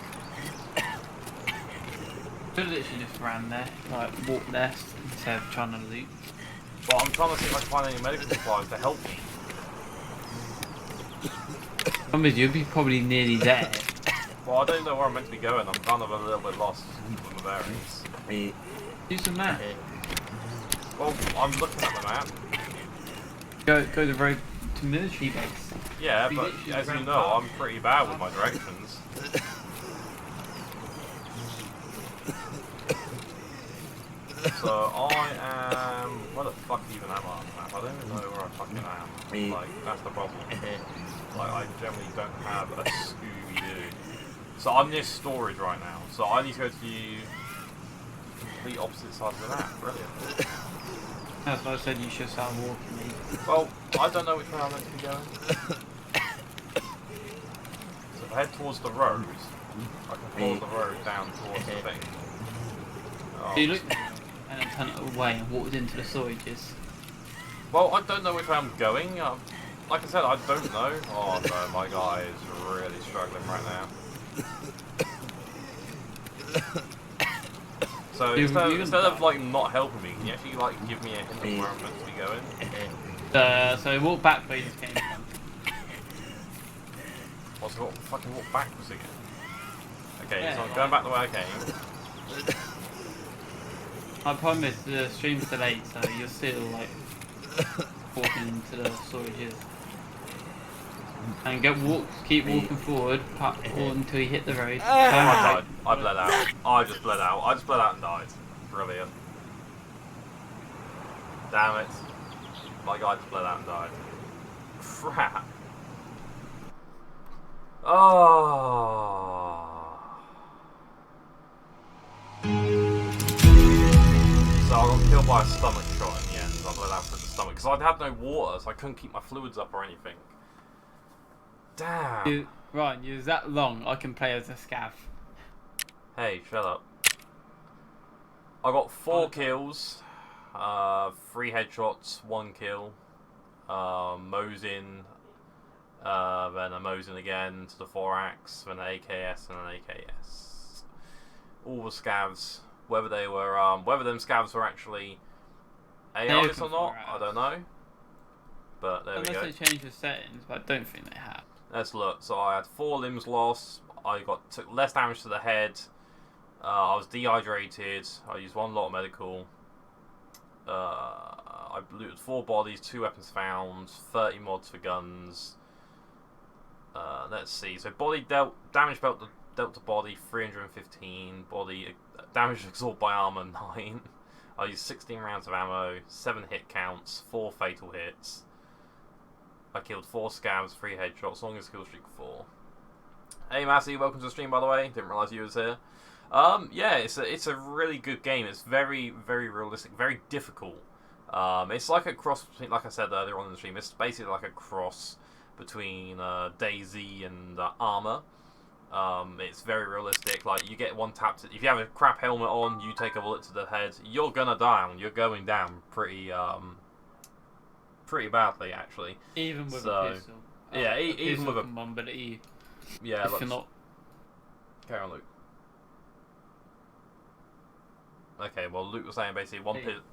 Could have literally just ran there, like walk there instead of trying to loot. Well, I'm trying to see if I can find any medical supplies to help me. Problem is, you'll be probably nearly there. Well, I don't know where I'm meant to be going. I'm kind of a little bit lost with my bearings. Use the map. Well, I'm looking at the map. Go the road to military base. Yeah, Be but literally as you around know, park. I'm pretty bad with my directions. So I am... Where the fuck even am I on the map? I don't even know where I fucking am. Like, that's the problem. Like, I generally don't have a Scooby-Doo. So I'm near storage right now. So I need to go to the complete opposite side of the map. Brilliant. That's why I said you should start walking. Well, I don't know which way I'm meant to be going. So if I head towards the road, I can follow the road down towards the thing. Oh, So you looked and then turned it away and walked into the storages. well, I don't know which way I'm going. Like I said, I don't know. Oh no, my guy is really struggling right now. So So instead of like not helping me, can you actually like give me a hint of where I'm meant to be going? So walk back where you just came from. What's what fucking walk backwards again? Okay, Yeah, so I'm right. going back the way I came. I promise the stream's delayed, so you're still like walking into the storages. And keep walking forward, until you hit the road. I died. I bled out. I just bled out. I just bled out and died. Brilliant. Damn it. My guy just bled out and died. Crap. Oh. So I got killed by a stomach shot in the end. I bled out through the stomach because I had no water, so I couldn't keep my fluids up or anything. Damn. Ryan, you're that long. I can play as a scav. Hey, shut up. I got 4 kills, 3 headshots, 1 kill, Mosin, then a Mosin again to the thorax, then an AKS and an AKS. All the scavs, whether them scavs were actually AIs or not, I don't know. But there we go. Unless they change the settings, but I don't think they have. Let's look. So I had 4 limbs lost. I took less damage to the head. I was dehydrated. I used 1 lot of medical. I looted 4 bodies, 2 weapons found, 30 mods for guns. Let's see. So body damage dealt to body 315. Body damage absorbed by armor 9. I used 16 rounds of ammo, 7 hit counts, 4 fatal hits. I killed 4 scavs, 3 headshots, longest kill streak 4. Hey Massey, welcome to the stream by the way. Didn't realise you was here. Yeah, it's a really good game. It's very, very realistic, very difficult. It's like a cross between, like I said earlier on in the stream, it's basically like a cross between DayZ and Armor. It's very realistic. Like you get one tap if you have a crap helmet on, you take a bullet to the head, you're gonna down. You're going down pretty badly actually. Even with a pistol. Yeah, even with a one, but yeah. If you're not. Carry on, Luke. Okay, well, Luke was saying basically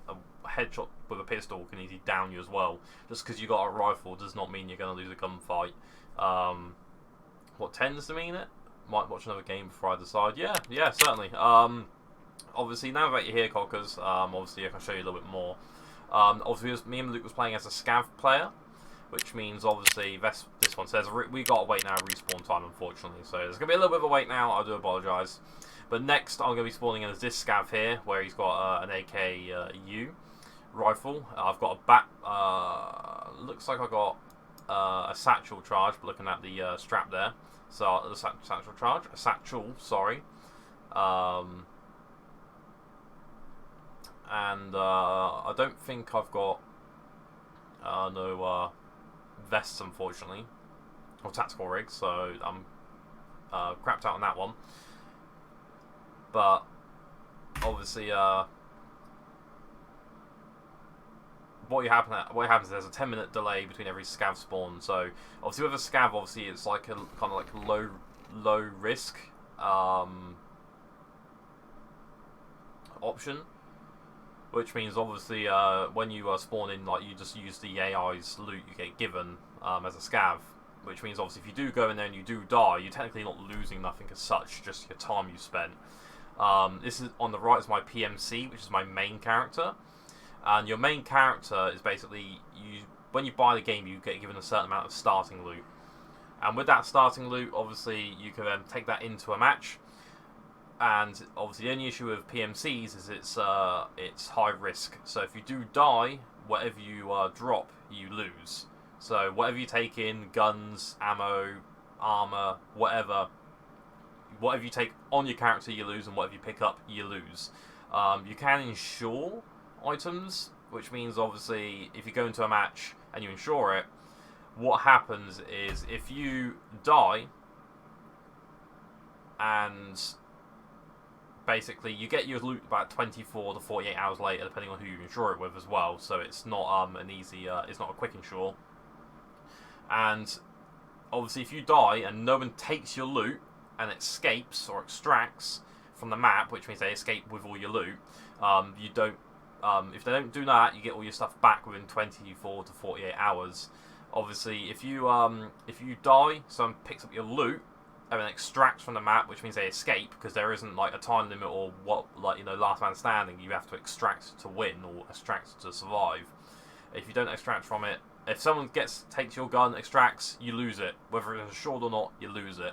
a headshot with a pistol can easily down you as well. Just because you got a rifle does not mean you're going to lose a gunfight. What tends to mean it? Might watch another game before I decide. Yeah, certainly. Obviously, now that you're here, Cockers, obviously I can show you a little bit more. Obviously, me and Luke was playing as a scav player, which means obviously this one says we got to wait now respawn time, unfortunately. So there's going to be a little bit of a wait now. I do apologise. But next, I'm going to be spawning in as this scav here, where he's got an AKU rifle. I've got a looks like I got a satchel charge, but looking at the strap there. So the satchel charge, a satchel, sorry. And I don't think I've got no vests, unfortunately, or tactical rigs. So I'm crapped out on that one. But obviously, what happens is there's a 10-minute delay between every scav spawn. So obviously with a scav, obviously it's like a kind of like low risk option, which means obviously when you spawn in, like you just use the AI's loot you get given as a scav. Which means obviously if you do go in there and you do die, you're technically not losing nothing as such, just your time you spent. This is on the right is my PMC, which is my main character, and your main character is basically when you buy the game, you get given a certain amount of starting loot, and with that starting loot, obviously you can then take that into a match. And obviously the only issue with PMCs is it's high risk. So if you do die, whatever you drop, you lose. So whatever you take in, guns, ammo, armor, whatever you take on your character, you lose, and whatever you pick up, you lose. You can insure items, which means obviously if you go into a match and you insure it, what happens is if you die and basically you get your loot about 24 to 48 hours later, depending on who you insure it with as well. So it's not an easy, it's not a quick insure. And obviously if you die and no one takes your loot and escapes or extracts, from the map, which means they escape with all your loot, you don't. If they don't do that, you get all your stuff back within 24 to 48 hours. Obviously, if you die, someone picks up your loot and then extracts from the map, which means they escape, because there isn't like a time limit or what, like, you know, last man standing. You have to extract to win or extract to survive. If you don't extract from it, if someone takes your gun, extracts, you lose it. Whether it's assured or not, you lose it.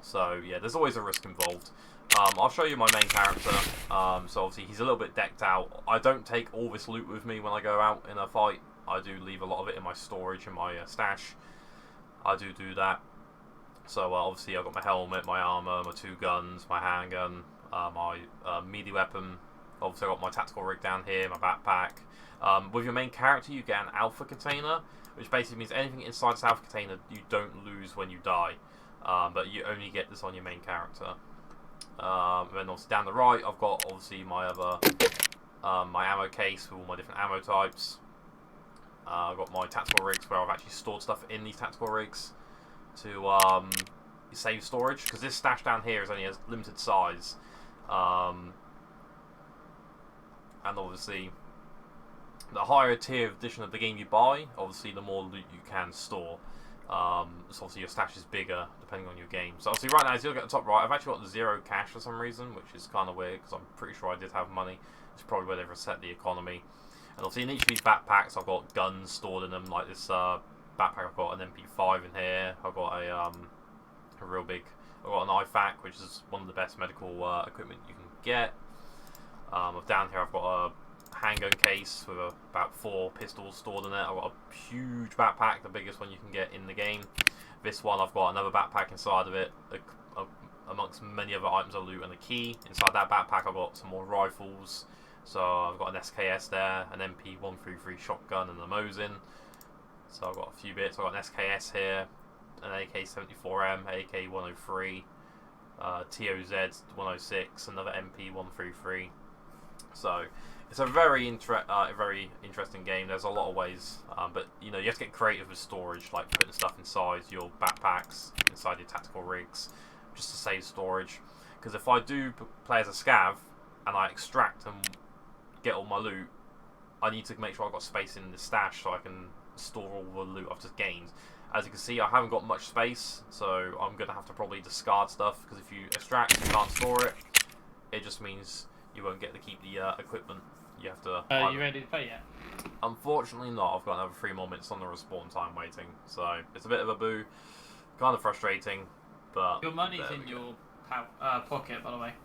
So yeah, there's always a risk involved. I'll show you my main character. So obviously he's a little bit decked out. I don't take all this loot with me when I go out in a fight. I do leave a lot of it in my storage, in my stash. I do that. So obviously I've got my helmet, my armor, my 2 guns, my handgun, my melee weapon. Obviously I've got my tactical rig down here, my backpack. With your main character you get an alpha container, which basically means anything inside this alpha container you don't lose when you die. But you only get this on your main character. Then obviously down the right I've got obviously my other my ammo case with all my different ammo types. I've got my tactical rigs where I've actually stored stuff in these tactical rigs to save storage, because this stash down here is only a limited size, and obviously the higher tier edition of the game you buy, obviously the more loot you can store. So obviously your stash is bigger depending on your game. So obviously right now, as you look at the top right, I've actually got 0 cash for some reason, which is kind of weird because I'm pretty sure I did have money. It's probably where they've reset the economy. And obviously in each of these backpacks I've got guns stored in them, like this backpack. I've got an MP5 in here. I've got a real big, I've got an IFAK, which is one of the best medical equipment you can get. Down here I've got a handgun case with about 4 pistols stored in it. I've got a huge backpack, the biggest one you can get in the game. This one I've got another backpack inside of it, amongst many other items of loot and a key. Inside that backpack I've got some more rifles. So I've got an SKS there, an MP133 shotgun and a Mosin. So I've got a few bits. I've got an SKS here, an AK-74M, AK-103, TOZ 106, another MP-133. So it's a very interesting game. There's a lot of ways, but you know, you have to get creative with storage, like putting stuff inside your backpacks, inside your tactical rigs, just to save storage. Because if I do play as a scav and I extract and get all my loot, I need to make sure I've got space in the stash so I can store all the loot I've just gained. As you can see, I haven't got much space, so I'm going to have to probably discard stuff, because if you extract and can't store it, it just means you won't get to keep the equipment. You have to... You ready to play yet? Unfortunately not. I've got another 3 more minutes on the respawn time waiting, so it's a bit of a boo. Kind of frustrating, but... Your money's in your pocket, by the way.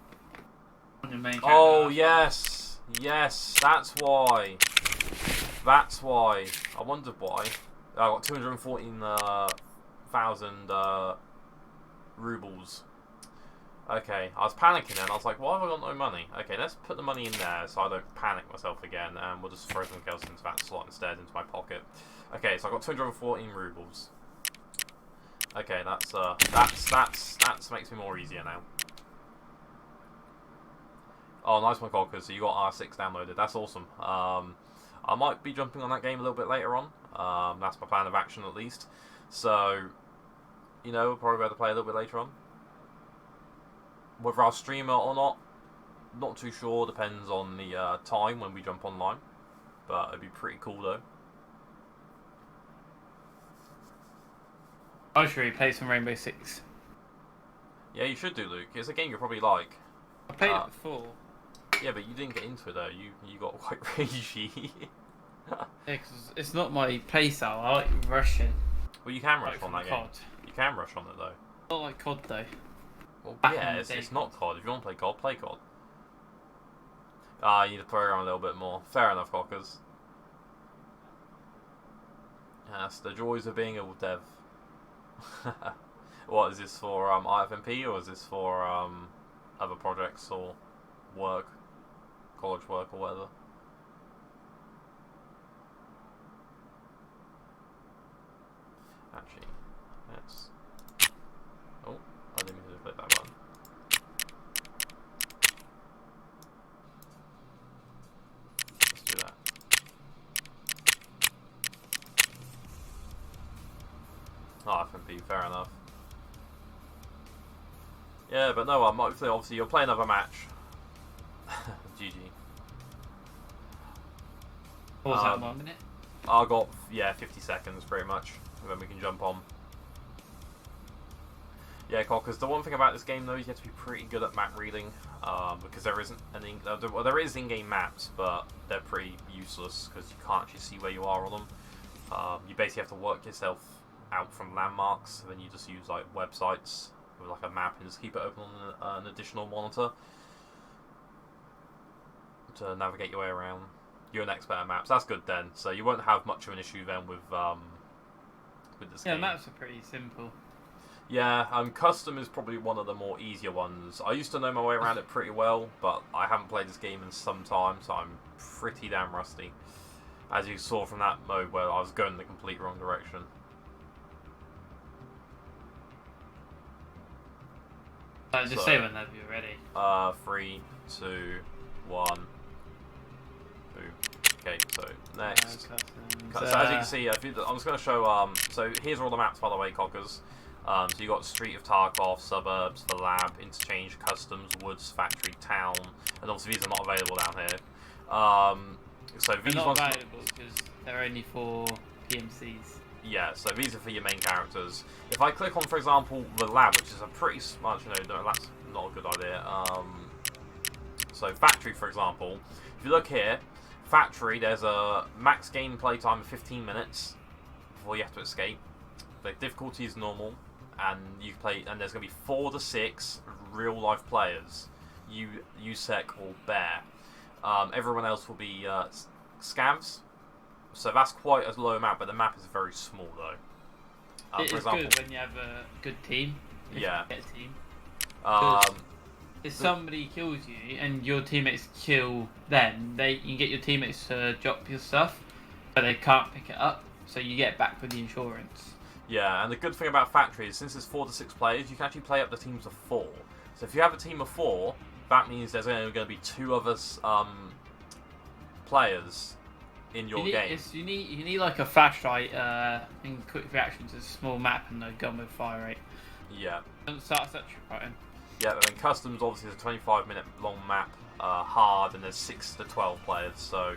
On your main Oh, yes! Yes, that's why. That's why. I wondered why. I got 214,000 rubles. Okay, I was panicking then. I was like, why have I got no money? Okay, let's put the money in there so I don't panic myself again, and we'll just throw something else into that slot instead, into my pocket. Okay, so I got 214 rubles. Okay, that's makes me more easier now. Oh, nice one, Colker. So you got R6 downloaded. That's awesome. I might be jumping on that game a little bit later on. That's my plan of action, at least. So, you know, we'll probably be able to play a little bit later on. Whether I'll stream it or not too sure. Depends on the time when we jump online. But it'd be pretty cool, though. I should play some Rainbow Six. Yeah, you should do, Luke. It's a game you'll probably like. I played it before. Yeah, but you didn't get into it though. You got quite ragey. Yeah, because it's not my playstyle. I like rushing. Well, you can rush Like on that COD. game. You can rush on it though. Not like COD though. Well, Back yeah, in the it's day. not COD. If you want to play COD, play COD. You need to program a little bit more. Fair enough, Cockers. Yes, the joys of being a dev. What is this for? IFMP, or is this for other projects or work, college work or whatever? Actually, let's... Oh, I didn't mean to click that button. Let's do that. Oh, FMP, fair enough. Yeah, but no, obviously you'll play another match. GG. What was that, 1 minute? I got 50 seconds pretty much, and then we can jump on. Yeah, because the one thing about this game though is you have to be pretty good at map reading, because there isn't any. There is in-game maps, but they're pretty useless because you can't actually see where you are on them. You basically have to work yourself out from landmarks, and then you just use like websites with like a map and just keep it open on an additional monitor to navigate your way around. You're an expert at maps. That's good then. So you won't have much of an issue then with this game. Yeah, maps are pretty simple. Yeah, custom is probably one of the more easier ones. I used to know my way around it pretty well, but I haven't played this game in some time, so I'm pretty damn rusty. As you saw from that mode where I was going in the complete wrong direction. Just say whenever you're ready. 3, 2, 1. Boom. Okay, so next. So as you can see, I'm just going to show. So here's all the maps, by the way, cockers. So you got Street of Tarkov, Suburbs, the Lab, Interchange, Customs, Woods, Factory, Town, and obviously these are not available down here. So these they're not ones available because they're only for PMCs. Yeah, so these are for your main characters. If I click on, for example, the Lab, which is a pretty smart, no, that's not a good idea. So Factory, for example, if you look here, Factory, there's a max gameplay time of 15 minutes before you have to escape. The difficulty is normal, and you play, and there's going to be 4 to 6 real-life players. USEC or Bear. Everyone else will be scavs. So that's quite a low amount, but the map is very small though. It is good when you have a good team. Yeah. Get a team. If somebody kills you and your teammates kill them, you can get your teammates to drop your stuff, but they can't pick it up, so you get back with the insurance. Yeah, and the good thing about Factory is since it's 4 to 6 players, you can actually play up to teams of 4. So if you have a team of 4, that means there's only going to be 2 of us players in your game. You need like a flashlight in quick reaction to a small map and a gun with fire rate. Yeah. Don't start such right. Yeah, and then Customs obviously is a 25-minute long map, hard, and there's 6 to 12 players. So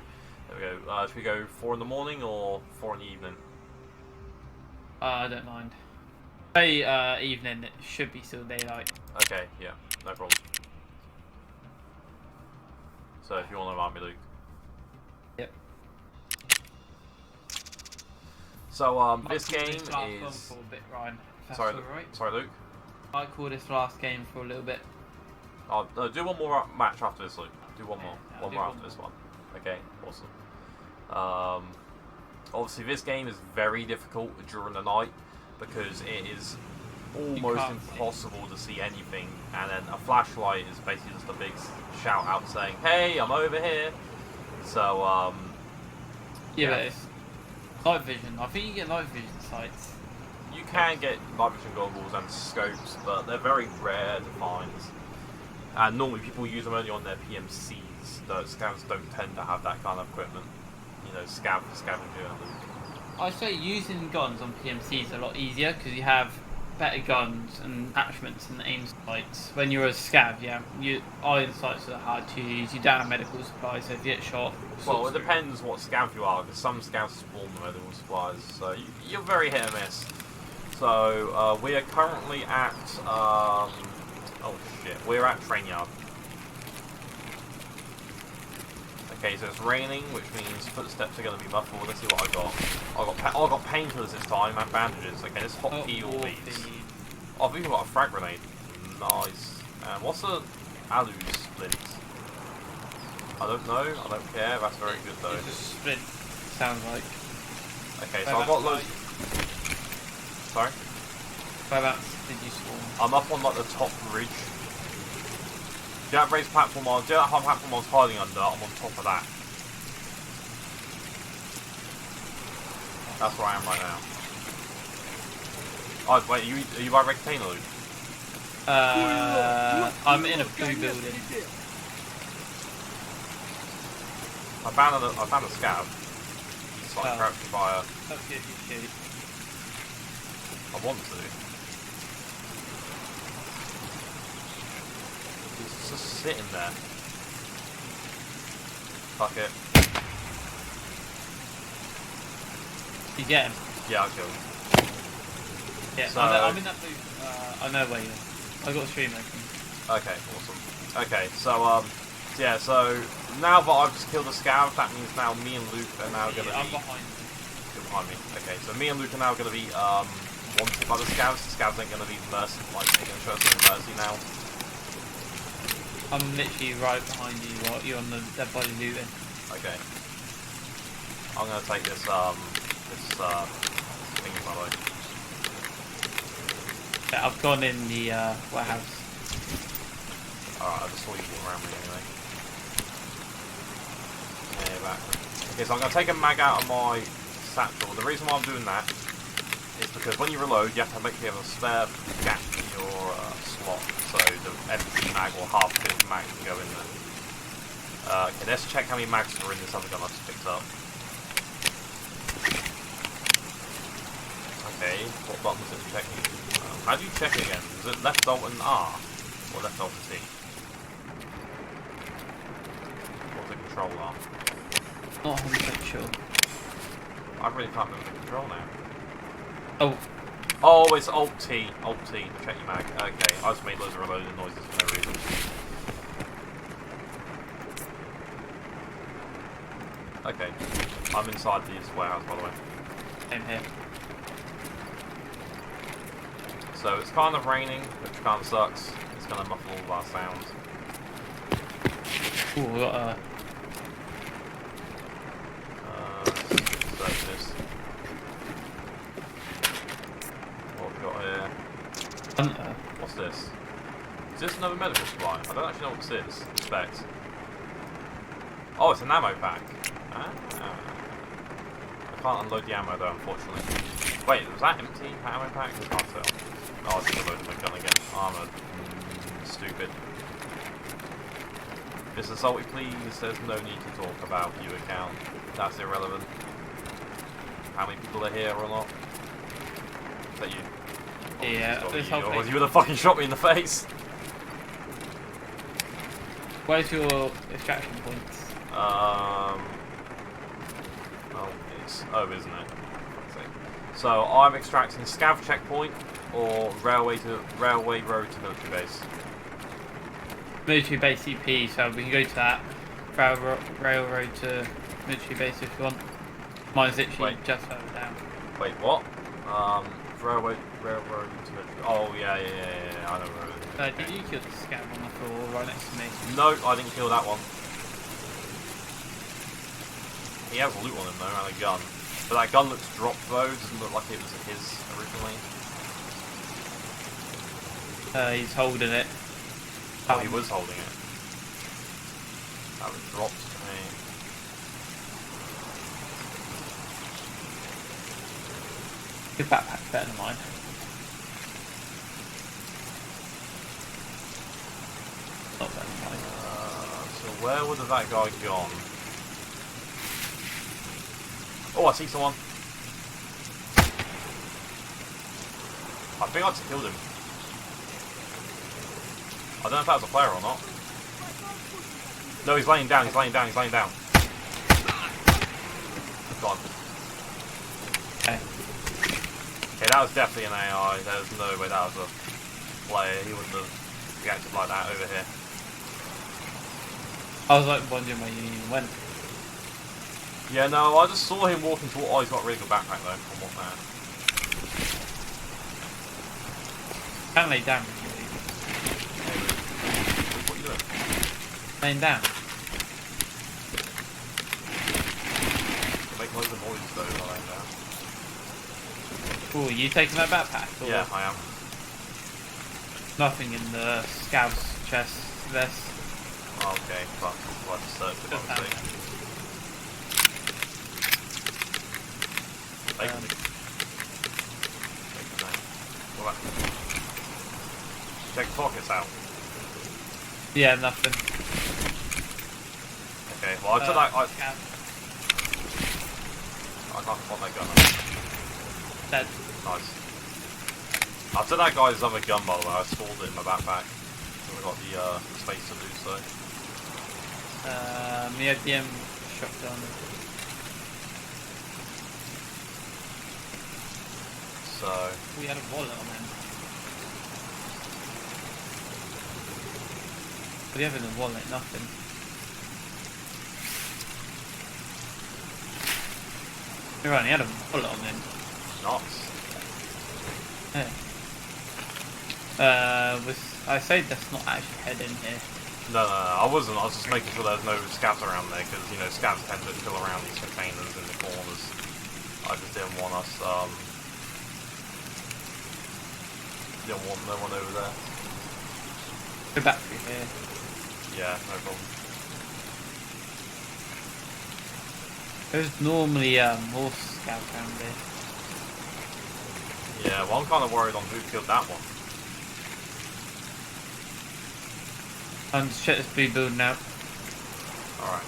there we go. Should we go 4 in the morning or 4 in the evening? I don't mind. Say evening. It should be still daylight. Okay. Yeah. No problem. So if you want to remind me, Luke. Yep. So this game is. For a bit, Ryan. Sorry, right. Sorry, Luke. I call this last game for a little bit. I'll do one more match after this, Luke. Do one more. Yeah, one more after this one. Okay, awesome. Obviously, this game is very difficult during the night because it is almost impossible to see anything, and then a flashlight is basically just a big shout out saying, "Hey, I'm over here." So yeah, but it's night vision. I think you get night vision sights. You can get night vision goggles and scopes, but they're very rare to find. And normally people use them only on their PMCs. The scavs don't tend to have that kind of equipment. You know, scavenger. I say using guns on PMCs is a lot easier because you have better guns and attachments and aim sights. When you're a scav, your iron sights are hard to use. You don't have medical supplies, so if you get shot. Well, it depends what scav you are, because some scavs spawn the medical supplies, so you're very hit and miss. So we are currently at we're at train yard. Okay, so it's raining, which means footsteps are going to be muffled. Let's see what I got. I got painkillers this time and bandages. Okay, let's hotkey all these. Oh, I've even got a frag grenade. Nice. And what's the alu splint? I don't know. I don't care. That's very good though. It's a splint. Sounds like. Okay, so I've got loads. Sorry. Whereabouts did you spawn? I'm up on like the top ridge. Do you have raised platform on? Do you have platform on hiding under? I'm on top of that. That's where I am right now. Oh wait, are you by rectangle, Luke? I'm in a blue building. I found a scav. He's like crouching by a. That's good, you shoot. I want to. He's just sitting there. Fuck it. You get him? Yeah, I killed him. Yeah, So, I'm in that booth. I know where you are. I got a stream open. okay, awesome. Okay, so yeah, so now that I've just killed a scav, that means now me and Luke are now gonna I'm be behind you. You're behind me. Okay, so me and Luke are now gonna be wanted by the scavs. The scavs ain't gonna be mercy, like they're gonna show us some mercy now. I'm literally right behind you. You're on the dead body looting. Okay. I'm gonna take this thing by the way. Yeah, I've gone in the warehouse. Alright, I just saw you walk around me anyway. Yeah, back. Okay, so I'm gonna take a mag out of my satchel. The reason why I'm doing that is because when you reload, you have to make sure you have a spare gap in your slot, so the empty mag or half-filled mag can go in there. Okay, let's check how many mags are in this other gun I just picked up. Okay, what button is it checking? How do you check it again? Is it left alt and R? Or left alt and T? What's the control R? Not 100% sure. I really can't remember the control now. Oh, Oh, it's alt T. Alt T. Check your mag. Okay, I just made loads of reloading noises for no reason. Okay, I'm inside this warehouse by the way. same here. So it's kind of raining, which kind of sucks. It's going to muffle all of our sounds. Ooh, we got a. Search this. What have we got here? Hunter. What's this? Is this another medical supply? I don't actually know what this is. Inspect. Oh, it's an ammo pack. Ah. I can't unload the ammo though, unfortunately. Wait, was that empty? That ammo pack? I can't tell. Oh, I just reloaded my gun again. Armoured. Stupid. Mr. Salty, please, there's no need to talk about view account. That's irrelevant. How many people are here or not? Is that you? Oh, Yeah, this whole you place. would have fucking shot me in the face. Where's your extraction points? Oh, it's isn't it? So I'm extracting scav checkpoint or railway road to military base. Military base CP, so we can go to that. Railroad to military base if you want. Mine's literally just further down. Wait, what? Railroad to military. Oh yeah, I know where it is. Did you kill the scav on the floor right next to me? No, I didn't kill that one. He has loot on him though, and a gun. But that gun looks dropped though, doesn't look like it was his originally. He's holding it. Oh, he was holding it. That was dropped to me. Your backpack's better than mine. Not better than mine. So where would have that guy gone? Oh, I see someone. I think I just killed him. I don't know if that was a player or not. No, he's laying down, he's laying down. Gone. Okay. Okay, that was definitely an AI. There's no way that was a player. He wouldn't have reacted like that over here. I was like wondering where you even went. Yeah, no, I just saw him walking toward. Oh, he's got a really good backpack though. On what man? Can't lay down. Hey, Luke, what are you doing? Laying down. You're making loads of noise though while laying down. Oh, you taking that backpack? Or Yeah, I am. nothing in the scav's chest vest. Oh, okay, fuck. Well, I just searched it, Just obviously. Basically. What about... Check the pockets out. Yeah, nothing. Okay, well I took that... Scav. I can't find that gun. Dead. Nice. I took that guy's other gun by the way, I stored it in my backpack. We've got the space to do so. The IBM shotgun. So We had a wallet on him. What do you have in the wallet? Nothing. You're right, he had a wallet on him. nuts. Yeah. I say let's not actually head in here. No, I wasn't. I was just making sure there's no scavs around there because you know scavs tend to chill around these containers in the corners. I just didn't want us. Didn't want no one over there. Go back through here. Yeah, no problem. There's normally more scouts around here. Yeah, well I'm kind of worried on who killed that one. Just check this blue building out. Alright.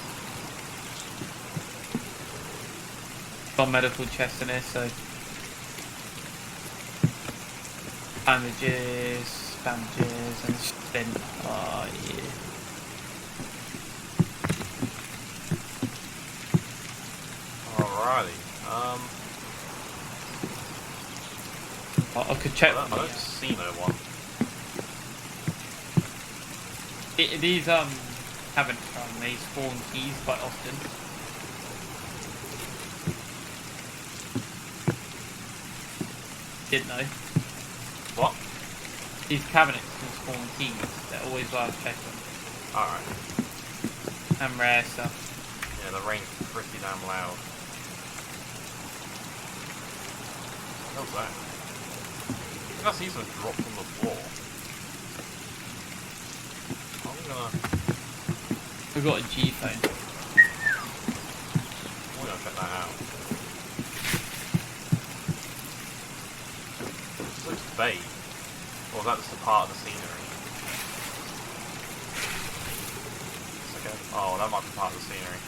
Got a medical chest in here, so bandages, and spin. Oh yeah. Alrighty. I could check. I don't see no one. These haven't they spawn keys quite often. Didn't know. What? These cabinets can spawn keys. They're always worth checking. Alright. And rare stuff. Yeah, the rain's pretty damn loud. What was that? I think I see some dropped on the floor. I'm gonna We've got a G phone. check that out. This looks vague. Or is that just a part of the scenery? Okay. Oh, that might be part of the scenery.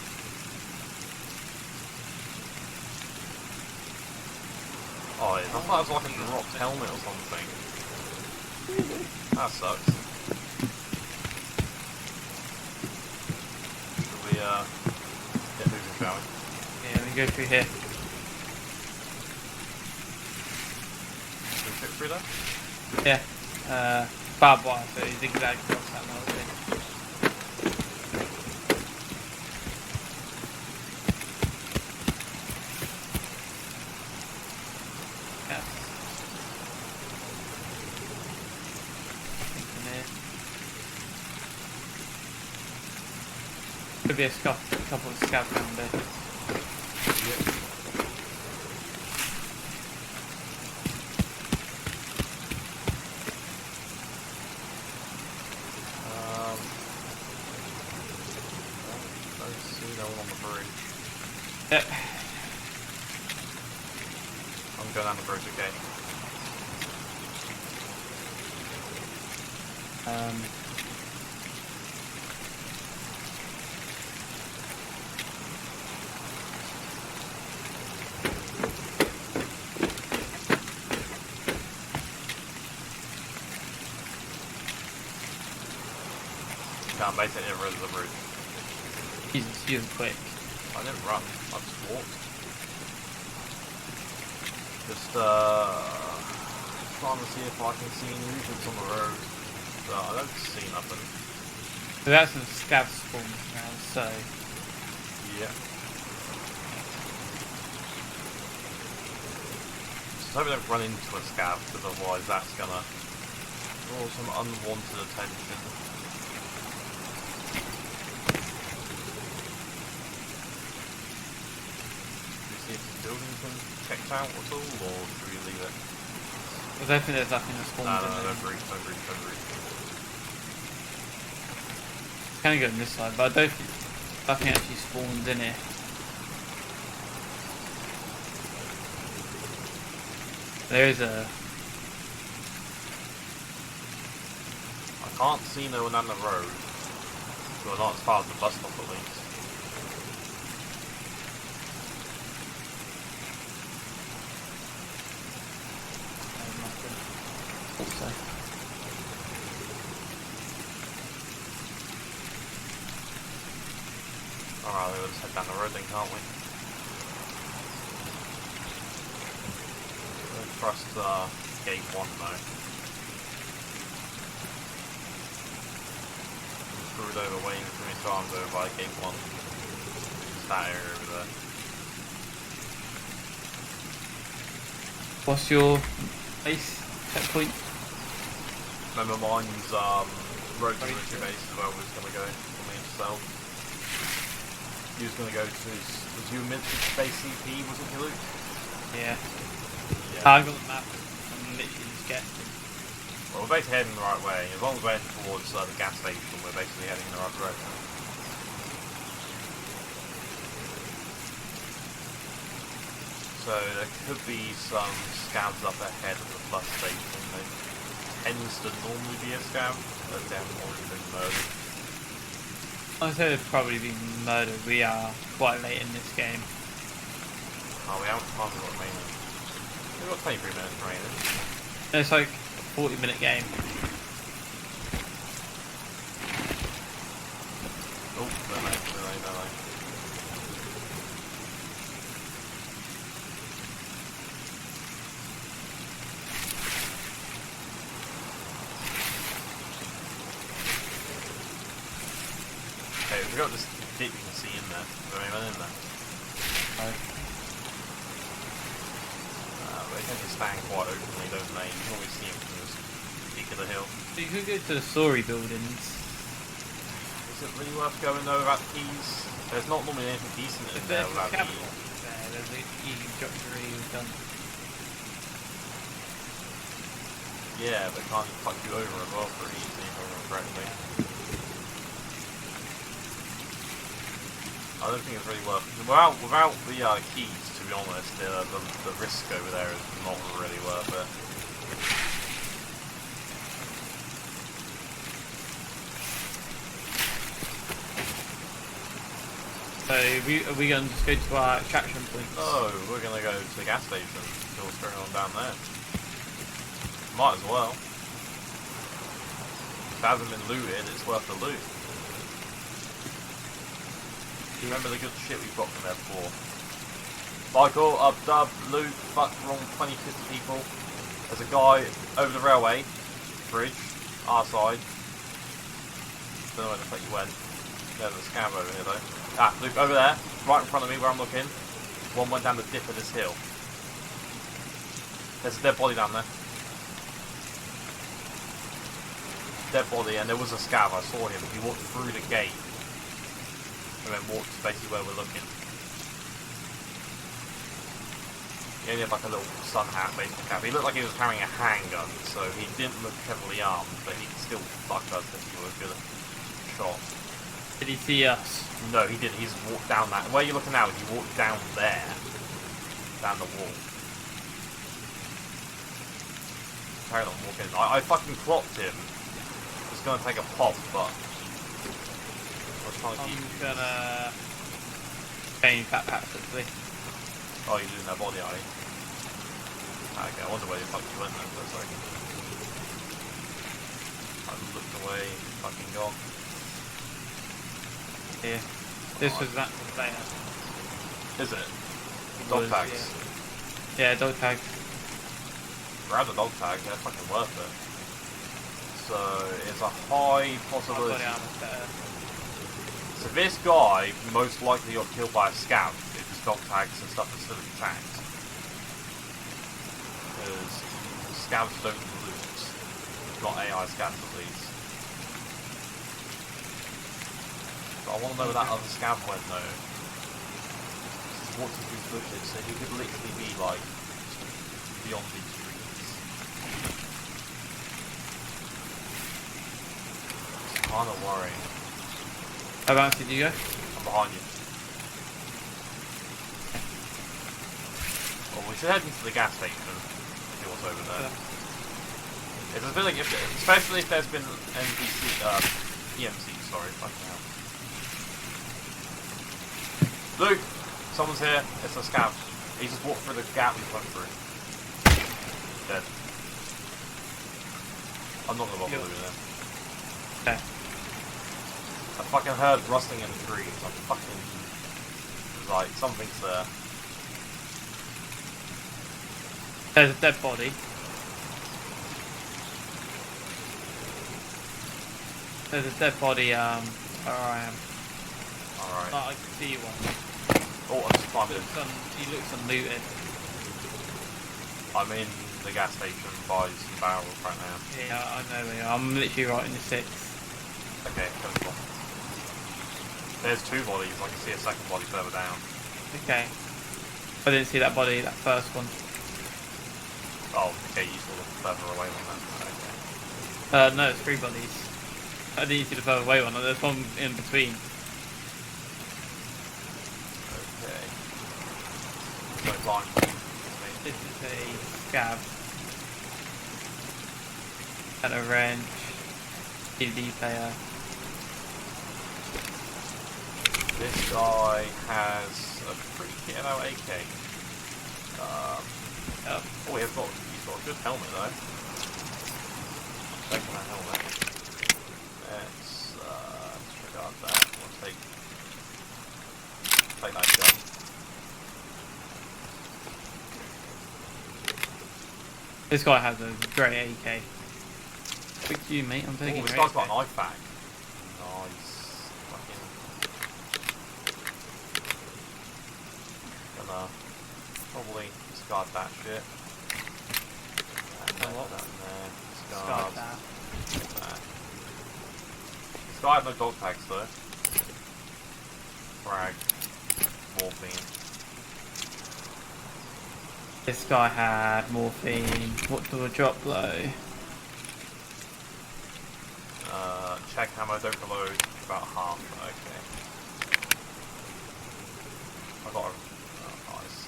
Oh, I thought it was like a dropped helmet or something. That sucks. Should we, get moving, shall we? Yeah, we go through here. Should we fit through there? Yeah. Barbed wire, so zigzag across that whole thing. Yeah. In here. Could be a couple of scouts around there. Yep. Don't see no one on the bridge. Yeah. I'm going down the bridge, okay. Can't basically get rid of the bridge. Jesus, you're quick. I didn't run, I just walked. Just trying to see if I can see any movements on the road. But I don't see nothing. So that's some scav spawns now, so Yeah. Just hope we don't run into a scav, because otherwise that's gonna draw some unwanted attention. See if the building's been checked out at all, or should we leave it? I don't think there's nothing that spawns No, in there. don't breathe. Can go on this side, but I don't think nothing actually spawns in here. There is a I can't see no one down the road. Well, not as far as the bus stop at least. nothing. Also. Alright, let's head down the road then, can't we? Don't trust gate 1 though. I'm screwed over waiting for me to arms over by gate 1. It's that area over there. What's your base checkpoint? Remember mine's road to military base is where I was going to go for me himself. He was going to go to his, was you military base CP, wasn't you, Luke? Yeah. Yeah. I got the map. I'm literally just guessing. Well, we're basically heading the right way. As long as we're heading towards the gas station, we're basically heading in the right direction. So there could be some scavs up ahead of the bus station. There tends to normally be a scav, but they haven't already been murdered. I'd say it'd probably be murder. We are quite late in this game. Oh, we haven't finally got remaining. We've got 23 minutes remaining. It's like a 40-minute game. Oh, delay. Okay, we've got this dip you can see in there. Is there anyone in there? Right. They tend to stand quite openly, don't they? You can always see them from this peak of the hill. You could go to the story buildings. Is it really worth going though without the keys? There's not normally anything decent in If there there's a without capital keys. there, there's an easy doctory done. Yeah, but can't fuck you over as well pretty easily if I remember correctly. I don't think it's really worth it. Without the keys, to be honest, the risk over there is not really worth it. So are we going to just go to our attraction points? No, we're going to go to the gas station, see what's going on down there. Might as well. If it hasn't been looted, it's worth the loot. Do you remember the good shit we've got from there before? Michael, Dub, Luke, fuck, wrong 20, 50 people. There's a guy over the railway bridge, our side. Don't know where the fuck you went. There's a scab over here though. Ah, Luke, over there, right in front of me where I'm looking. One went down the dip of this hill. There's a dead body down there. Dead body, and there was a scab, I saw him. He walked through the gate. And then walked basically where we're looking. He only had like a little sun hat basically cap. He looked like he was carrying a handgun, so he didn't look heavily armed, but he could still fuck us if he was a good shot. Did he see us? No, he didn't. He's walked down that. Where you're looking now, he walked down there. Down the wall. Carried on walking. I fucking clocked him. Was gonna take a pop, but I'm gonna change backpack quickly. Oh, you're losing that body, are you? Okay, I wonder where the fuck you went then for a second. I looked away, fucking gone. Yeah. This was that container. Is it? Dog tags. Yeah, dog tags. Grab the dog tag, they're fucking worth it. So, it's a high possibility. Body armor's better. So this guy most likely got killed by a scav if his dog tags and stuff are still intact. Because scavs don't loot. Not AI scavs at least. But I want to know where that other scav went though. He's walked through these bushes, so he could literally be like beyond these trees. It's kind of worrying. Whereabouts did you go? I'm behind you. Well, we should head into the gas station. See what's over there. It's a feeling, especially if there's been EMC, sorry, fucking hell. Luke, someone's here. It's a scav. He just walked through the gap we went through. Dead. I'm not gonna bother looting him. Okay. I I fucking heard rustling in the trees. I fucking... Like, something's there. There's a dead body. There's a dead body, where I am. Alright. Oh, I can see one. Oh, I just climbed in. He looks unlooted. I'm in the gas station by some barrels right now. Yeah, I know where you are. I'm literally right in the 6. Okay, cool. There's 2 bodies. I can see a second body further down. Okay. I didn't see that body, that first one. Oh, okay, you saw the further away one then. Okay. No, it's 3 bodies. I didn't see the further away one. There's one in between. Okay. No time. This is a scab. And a wrench. DVD player. This guy has a pretty kitted out AK. Oh, He's got a good helmet though. Taking that helmet. Let's disregard that. We'll take that gun. this guy has a great AK. Quick to you, mate. I'm taking This your guy's got AK. an IFAK. Nice. Fucking. Gonna probably discard that shit. And what? that in there. Discard that. That. This guy had no dog tags though. Frag. Morphine. This guy had morphine. What do I drop low? Check ammo, don't reload. About half. Okay. I got a... Oh, nice.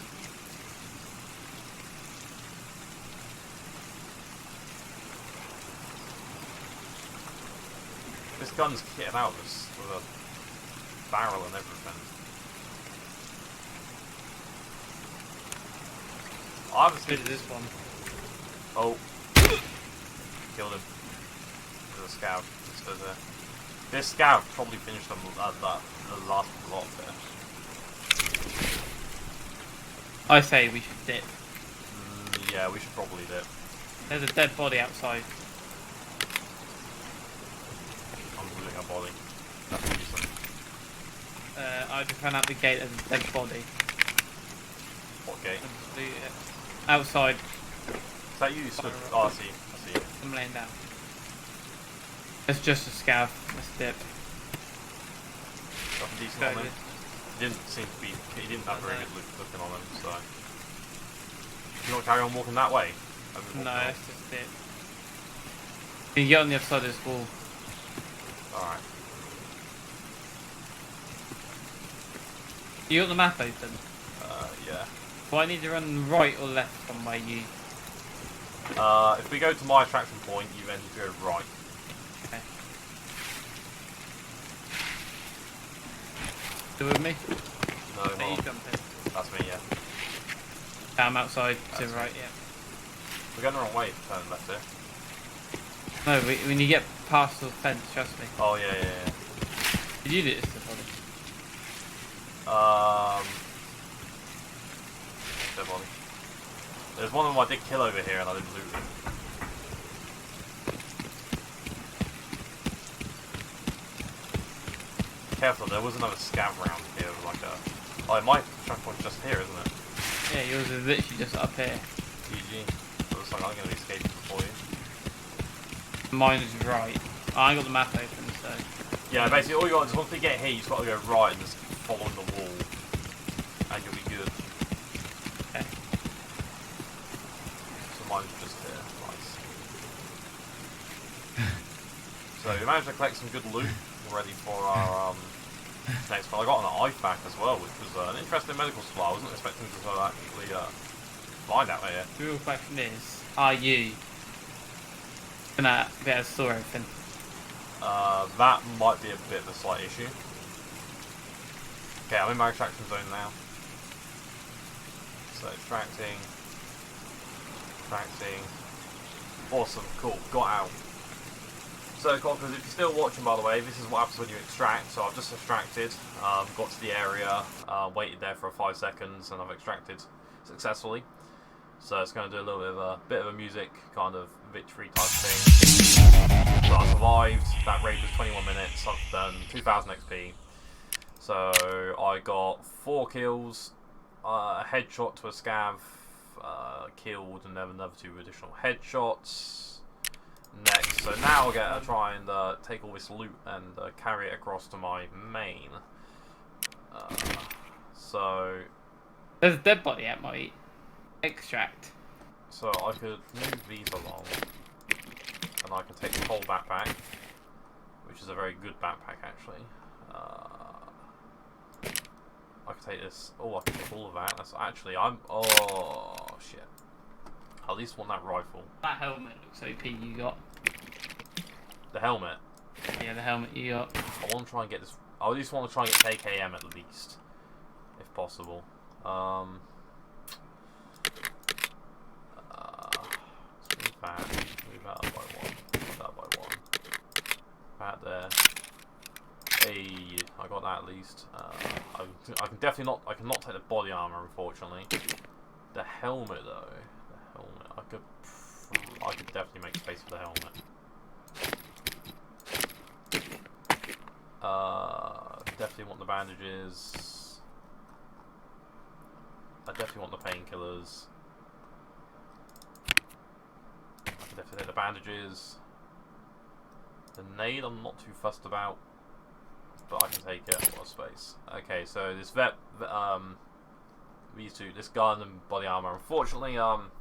This gun's kitted out with a barrel and everything. I haven't Bit seen of this one. Oh. Killed him. There's a scout. This scout probably finished the last lot there. I say we should dip. Yeah, we should probably dip. There's a dead body outside. I'm losing a body. That's decent. I just ran out the gate. There's a dead body. What gate? Outside. Is that you? Oh, I see. I see. I'm laying down. It's just a scav. Let's dip. Nothing decent on him. He didn't seem to be. He didn't have very good looking on him, so. You want to carry on walking that way? No, let's just dip. You can get on the other side of this wall. Alright. You got the map open? Yeah. Well, I need to run right or left from where you... If we go to my attraction point, you then go right. Okay. You with me? No, Are you hold on. jumping? That's me, yeah. I'm outside to That's the right, yeah. We're going the wrong way, turn left here. No, when you get past the fence, trust me. Oh, yeah. Did you do this to body? Dead body. There's one of them I did kill over here and I didn't loot it. Careful, there was another scav round here with like a... Oh, my track point's just here, isn't it? Yeah, yours is literally just up here. GG. Looks like I'm going to be escaping before you. Mine is right. I got the map open, so... Yeah, basically all you got is once you get here, you just got to go right and just keep following the wall. And you'll be good. Okay. So mine's just here. Nice. So we managed to collect some good loot ready for our next one. I got an IFAK as well, which was an interesting medical supply. I wasn't expecting to actually find out here. The real question is, are you gonna be able to store everything? That might be a bit of a slight issue. Okay, I'm in my extraction zone now. So extracting. Awesome, cool, got out. So, Cockers, if you're still watching, by the way, this is what happens when you extract. So I've just extracted, got to the area, waited there for 5 seconds, and I've extracted successfully. So it's going to do a little bit of a music kind of victory type thing. So I survived. That raid was 21 minutes. I've done 2,000 XP. So I got 4 kills, a headshot to a scav, killed, and then another 2 additional headshots. Next, so now I get to try and take all this loot and carry it across to my main. So There's a dead body at my extract. So I could move these along, and I can take the whole backpack, which is a very good backpack actually. I can take this. Oh, I can take all of that. That's actually oh shit. I at least want that rifle. That helmet looks OP you got. The helmet. Yeah, the helmet you got. I want to try and get this. I at least want to try and get AKM at least, if possible. Let's move that. Move that up by 1. Move that by 1. That there. Hey, I got that at least. I can definitely not. I cannot take the body armor, unfortunately. The helmet, though. The helmet. I could definitely make space for the helmet. Definitely want the bandages. I definitely want the painkillers. I can definitely take the bandages. The nade I'm not too fussed about, but I can take it. What a space. Okay, so this these two, this gun and body armor. Unfortunately, I'm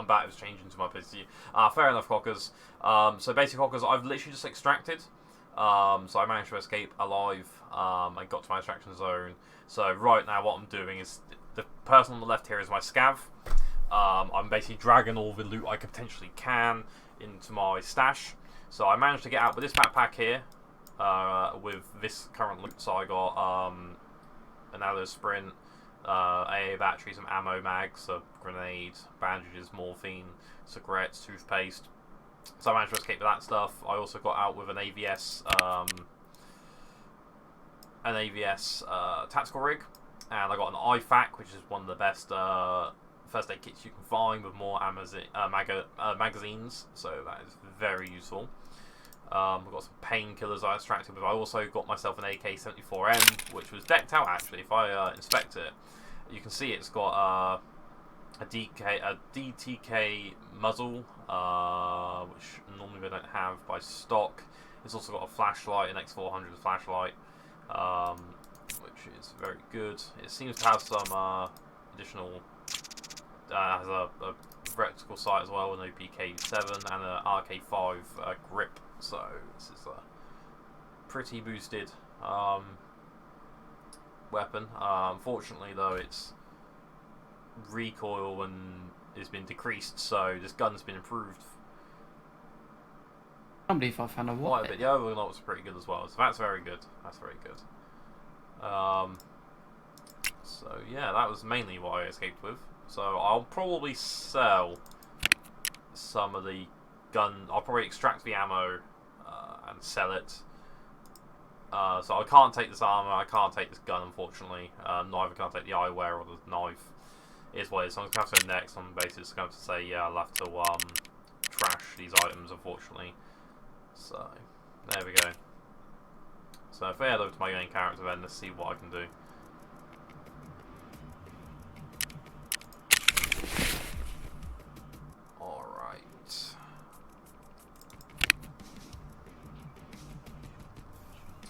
back. It was changing to my PC. Fair enough, Cockers. So basically, Cockers, I've literally just extracted. So I managed to escape alive. I got to my extraction zone. So right now, what I'm doing is the person on the left here is my scav. I'm basically dragging all the loot I potentially can into my stash. So I managed to get out with this backpack here. With this current loot, so I got another sprint, AA battery, some ammo mags, a grenade, bandages, morphine, cigarettes, toothpaste. So I managed to escape with that stuff. I also got out with an AVS tactical rig, and I got an IFAK, which is one of the best first aid kits you can find with more magazines. So that is very useful. I've got some painkillers I extracted with. I also got myself an AK-74M, which was decked out actually. If I inspect it, you can see it's got a DTK muzzle, which normally they don't have by stock. It's also got a flashlight, an X400 flashlight, which is very good. It seems to have some additional, has a vertical sight as well, an OPK7 and an RK5 grip. So this is a pretty boosted weapon. Unfortunately, though, its recoil and has been decreased, so this gun's been improved. I can't believe I found a Quite wallet. a bit. The other one was pretty good as well. So that's very good. That's very good. So yeah, that was mainly what I escaped with. So I'll probably sell some of the gun. I'll probably extract the ammo and sell it. So I can't take this armor. I can't take this gun, unfortunately. Neither can I take the eyewear or the knife. Is what it is. So I'm going to have to next on the basis. Going to say yeah, I'll have to trash these items, unfortunately. So there we go. So if I head over to my main character, then let's see what I can do.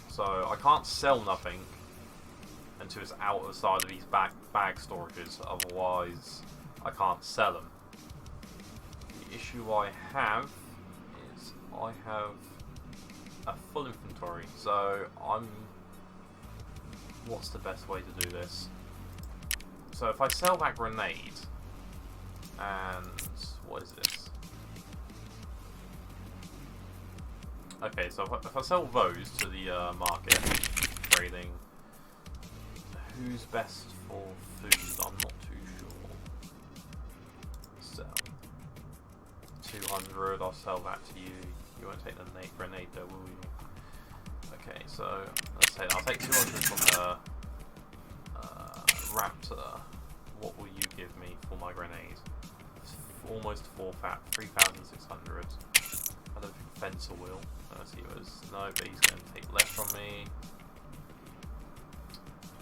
So I can't sell nothing until it's out of the side of these bag storages, otherwise I can't sell them. The issue I have is I have a full inventory, so what's the best way to do this? So if I sell that grenade, and what is this? Okay, so if I sell those to the market, trading, who's best for food? I'm not too sure. Sell 200. I'll sell that to you. You won't take the grenade though, will you? Okay, so let's say I'll take 200 from the Raptor. What will you give me for my grenade? It's almost 3,600. I don't think Fencer will. Let's see what is. No, but he's going to take less from me.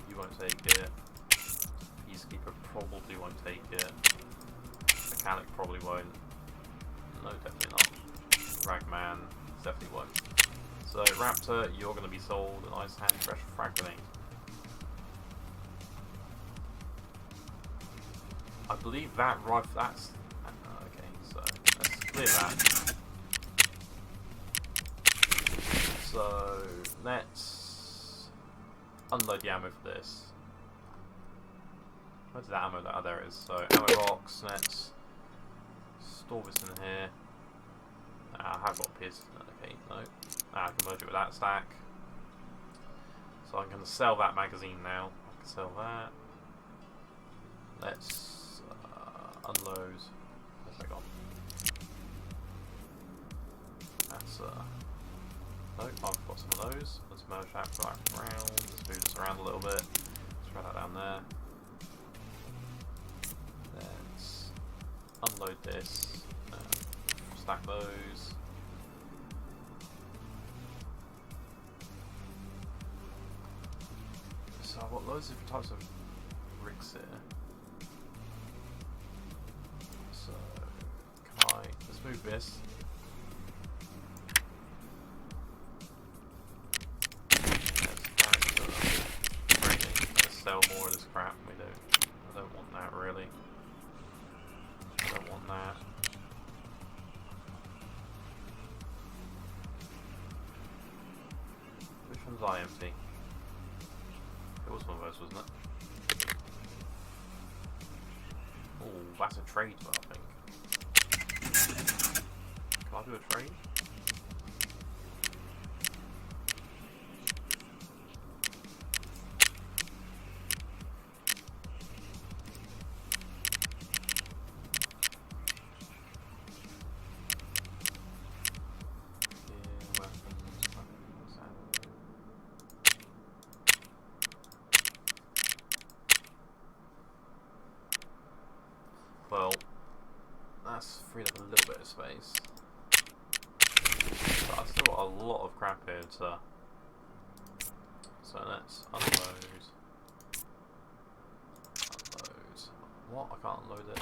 You won't take it. Peacekeeper probably won't take it. Mechanic probably won't. No, definitely not. Ragman definitely won't. So Raptor, you're going to be sold an ice hand fresh frag grenade. I believe that rifle. That's okay. So let's clear that. So let's unload the ammo for this. Where's that ammo? Oh, there it is. So ammo box. Let's store this in here. I have got Piz. Okay, no. I can merge it with that stack. So I'm going to sell that magazine now. I can sell that. Let's unload. Where's that gone? That's nope, I've got some of those. Let's merge that back around. Let's move this around a little bit. Throw that down there. Let's unload this. Stack those. So I've got loads of different types of rigs here. So let's move this. Let's sell more of this crap. I don't want that really. I don't want that. Which one's IMT? It was one of those, wasn't it? Oh, that's a trade, I think. Can I do a trade? Well, that's freed up a little bit of space. But I've still got a lot of crap here to. So let's unload. Unload. What? I can't unload it.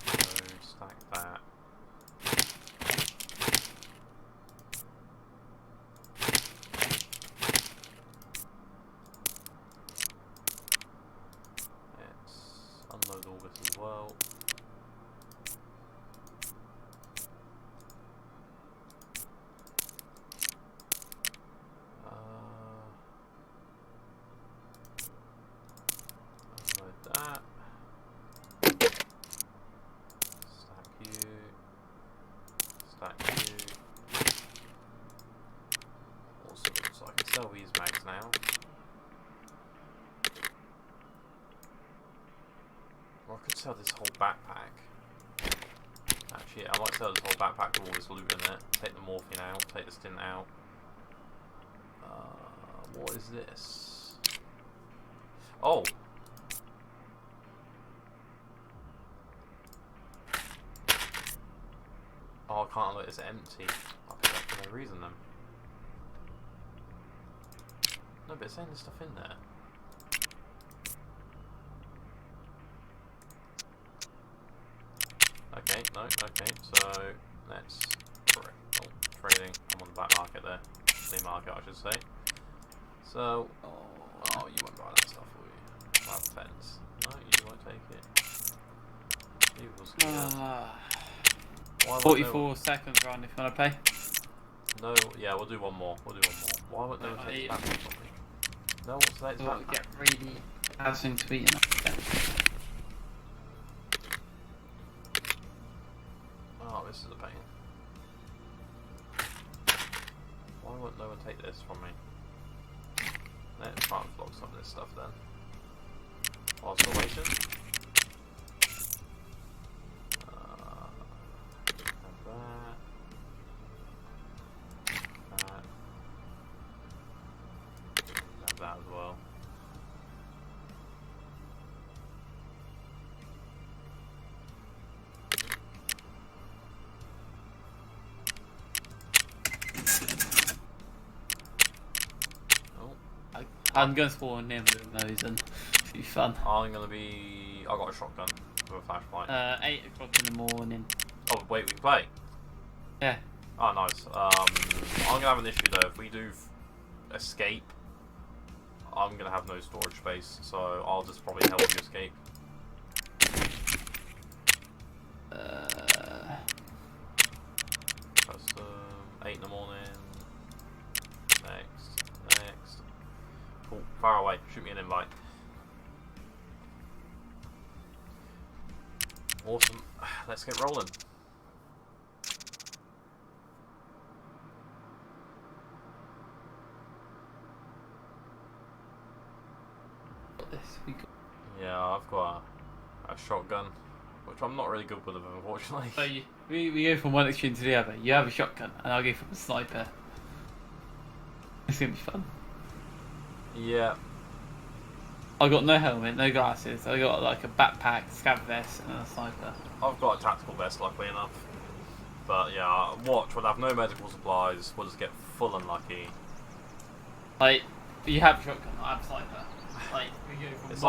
Unload, stack that. Unload all this as well. Unload that. Stack you. Stack you. Awesome. So I can sell these mags now. Or I could sell this whole backpack. Actually, I might sell this whole backpack with all this loot in it. Take the morphine out, take the stint out. What is this? Oh! Oh, I can't let this empty. I picked that for no reason then. No, but it's saying there's stuff in there. Okay, no, okay, so let's trading. I'm on the black market there. Flea market, I should say. So, oh, you won't buy that stuff, will you? That fence. No, you won't take it. You will ski 44 seconds run if you want to pay. No, yeah, we'll do one more. We'll do one more. Why won't no one take that from me? No one wants to take that. Get really housing to eat enough. Oh, this is a pain. Why won't no one take this from me? Let's try and block some of this stuff then. Whilst we're waiting. I'm going to spawn in with those and it'll be fun. I'm gonna be. I got a shotgun with a flashlight. 8 o'clock in the morning. Oh wait, we can play. Yeah. Oh nice. I'm gonna have an issue though. If we do escape, I'm gonna have no storage space, so I'll just probably help you escape. That's 8 in the morning. Next. Cool. Far away. Shoot me an invite. Awesome. Let's get rolling. Yeah, I've got a shotgun, which I'm not really good with, unfortunately. So we go from one extreme to the other. You have a shotgun, and I'll go for a sniper. It's gonna be fun. Yeah. I got no helmet, no glasses. I got like a backpack, scav vest, and a sniper. I've got a tactical vest, luckily enough. But yeah, watch. We'll have no medical supplies. We'll just get full unlucky. Like, you have a shotgun, I have a sniper. Like, we go from It's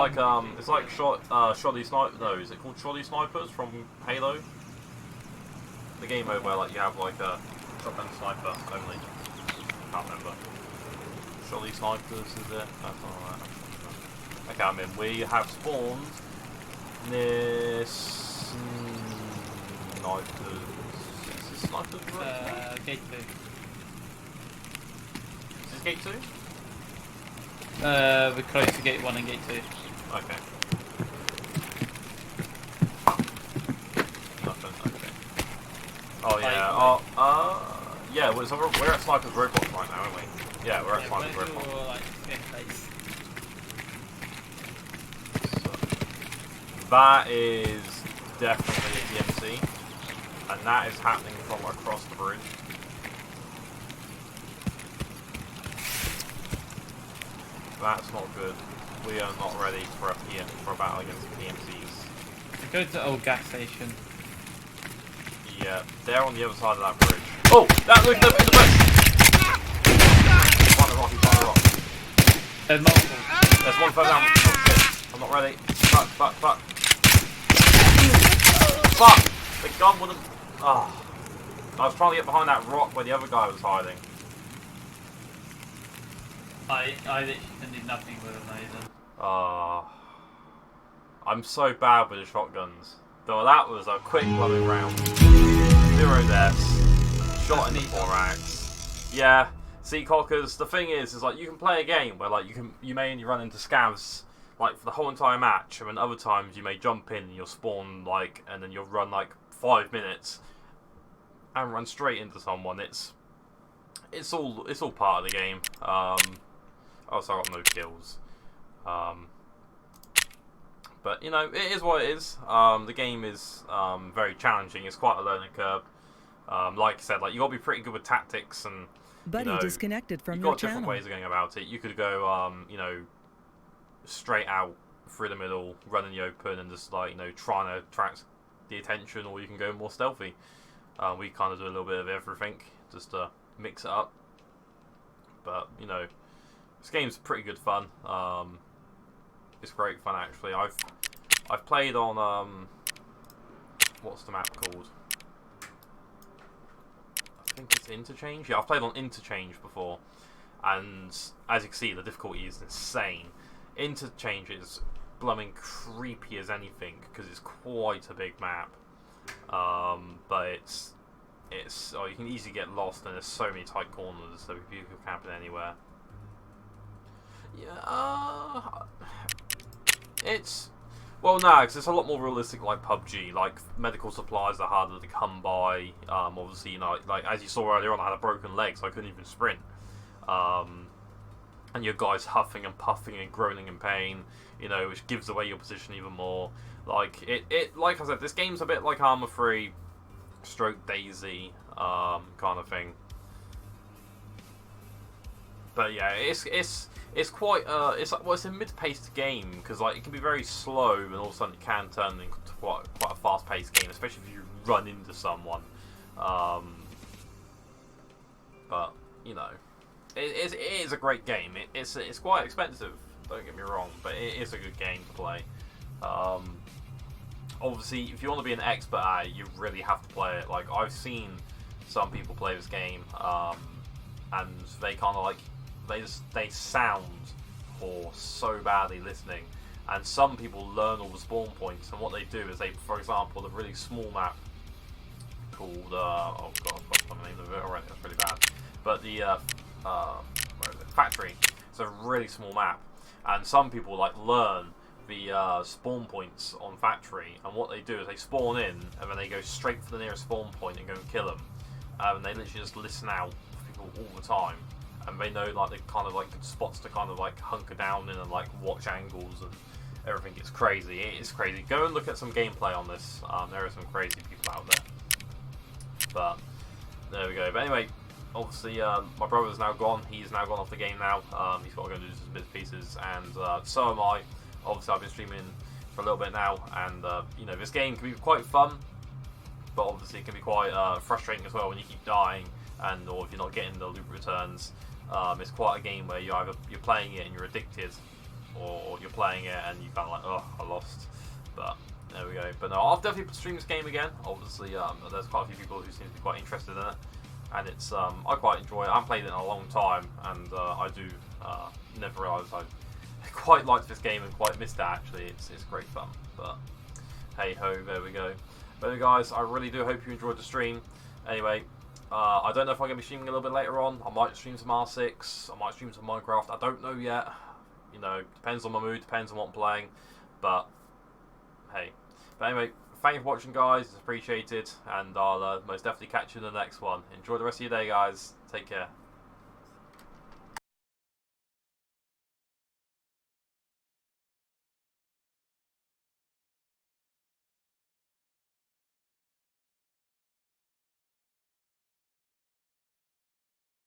like shoddy sniper. No, is it called shoddy snipers from Halo? The game mode where like you have like a shotgun sniper only. Can't remember. Shoddy snipers, is it? That's alright. Okay, I'm in. We have spawned near snipers. Is this snipers? Gate 2. Is this gate 2? We're close to gate 1 and gate 2. Okay. Nothing, okay. Oh yeah, yeah, we're at Sniper's Roadblock right now, aren't we? Yeah, we're at Sniper's Roadblock. So, that is definitely a DMC, and that is happening from across the bridge. That's not good. We are not ready for a battle against PMCs. Go to the old gas station. Yeah, they're on the other side of that bridge. Oh! That look in the bush! Find a rock, he's find a rock. There's multiple. There's one further down. Oh shit. I'm not ready. Fuck. Fuck! The gun wouldn't. Ah. I was trying to get behind that rock where the other guy was hiding. I literally did nothing with them either. I'm so bad with the shotguns. Though that was a quick loving round. 0 deaths. Shot in the thorax. Yeah. See, Cockers, the thing is like you can play a game where like you may only run into scavs like for the whole entire match, and then other times you may jump in and you'll spawn like, and then you'll run like 5 minutes and run straight into someone. It's all part of the game. Also, I got no kills. But you know, it is what it is. The game is very challenging. It's quite a learning curve. Like I said, like you got to be pretty good with tactics, and Buddy disconnected from you've your got different channel. ways of going about it. You could go, you know, straight out through the middle, run in the open, and just like trying to attract the attention, or you can go more stealthy. We kind of do a little bit of everything just to mix it up. But you know, this game's pretty good fun. It's great fun actually. I've played on what's the map called? I think it's Interchange. Yeah, I've played on Interchange before, and as you can see, the difficulty is insane. Interchange is blooming creepy as anything because it's quite a big map. But it's you can easily get lost, and there's so many tight corners, so you can camp it anywhere. Yeah, it's well, no, because it's a lot more realistic, like PUBG. Like medical supplies are harder to come by. Obviously, like as you saw earlier on, I had a broken leg, so I couldn't even sprint. And your guy's huffing and puffing and groaning in pain, which gives away your position even more. Like like I said, this game's a bit like Arma 3, stroke Daisy, kind of thing. But yeah, it's quite it's a mid-paced game because like it can be very slow, and all of a sudden it can turn into quite a fast-paced game, especially if you run into someone. But it is a great game. It's quite expensive. Don't get me wrong, but it is a good game to play. Obviously, if you want to be an expert at it, you really have to play it. Like, I've seen some people play this game, and they kind of like they sound poor so badly listening. And some people learn all the spawn points, and what they do is they, for example, the really small map called oh god, I've got the name of it already. That's really bad. But the where is it? Factory. It's a really small map, and some people like learn the spawn points on Factory, and what they do is they spawn in, and then they go straight for the nearest spawn point and go and kill them. And they literally just listen out for people all the time, and they know like the kind of like good spots to kind of like hunker down in and like watch angles and everything. It's crazy. It is crazy. Go and look at some gameplay on this. There are some crazy people out there. But there we go. But anyway, obviously my brother's now gone. He's now gone off the game now. He's got to go and do some bits and pieces, and so am I. Obviously, I've been streaming for a little bit now, and you know, this game can be quite fun, but obviously it can be quite frustrating as well when you keep dying, and or if you're not getting the loot returns. It's quite a game where you're playing it and you're addicted, or you're playing it and you kind of like, oh, I lost. But there we go. But no, I'll definitely stream this game again. Obviously, there's quite a few people who seem to be quite interested in it, and it's I quite enjoy it. I haven't played it in a long time, and I do never realise I quite liked this game and quite missed it. Actually, it's great fun. But hey ho, there we go. But anyway, guys, I really do hope you enjoyed the stream. Anyway, I don't know if I'm going to be streaming a little bit later on. I might stream some R6. I might stream some Minecraft. I don't know yet. You know, depends on my mood, depends on what I'm playing. But hey. But anyway, thank you for watching, guys. It's appreciated, and I'll most definitely catch you in the next one. Enjoy the rest of your day, guys. Take care.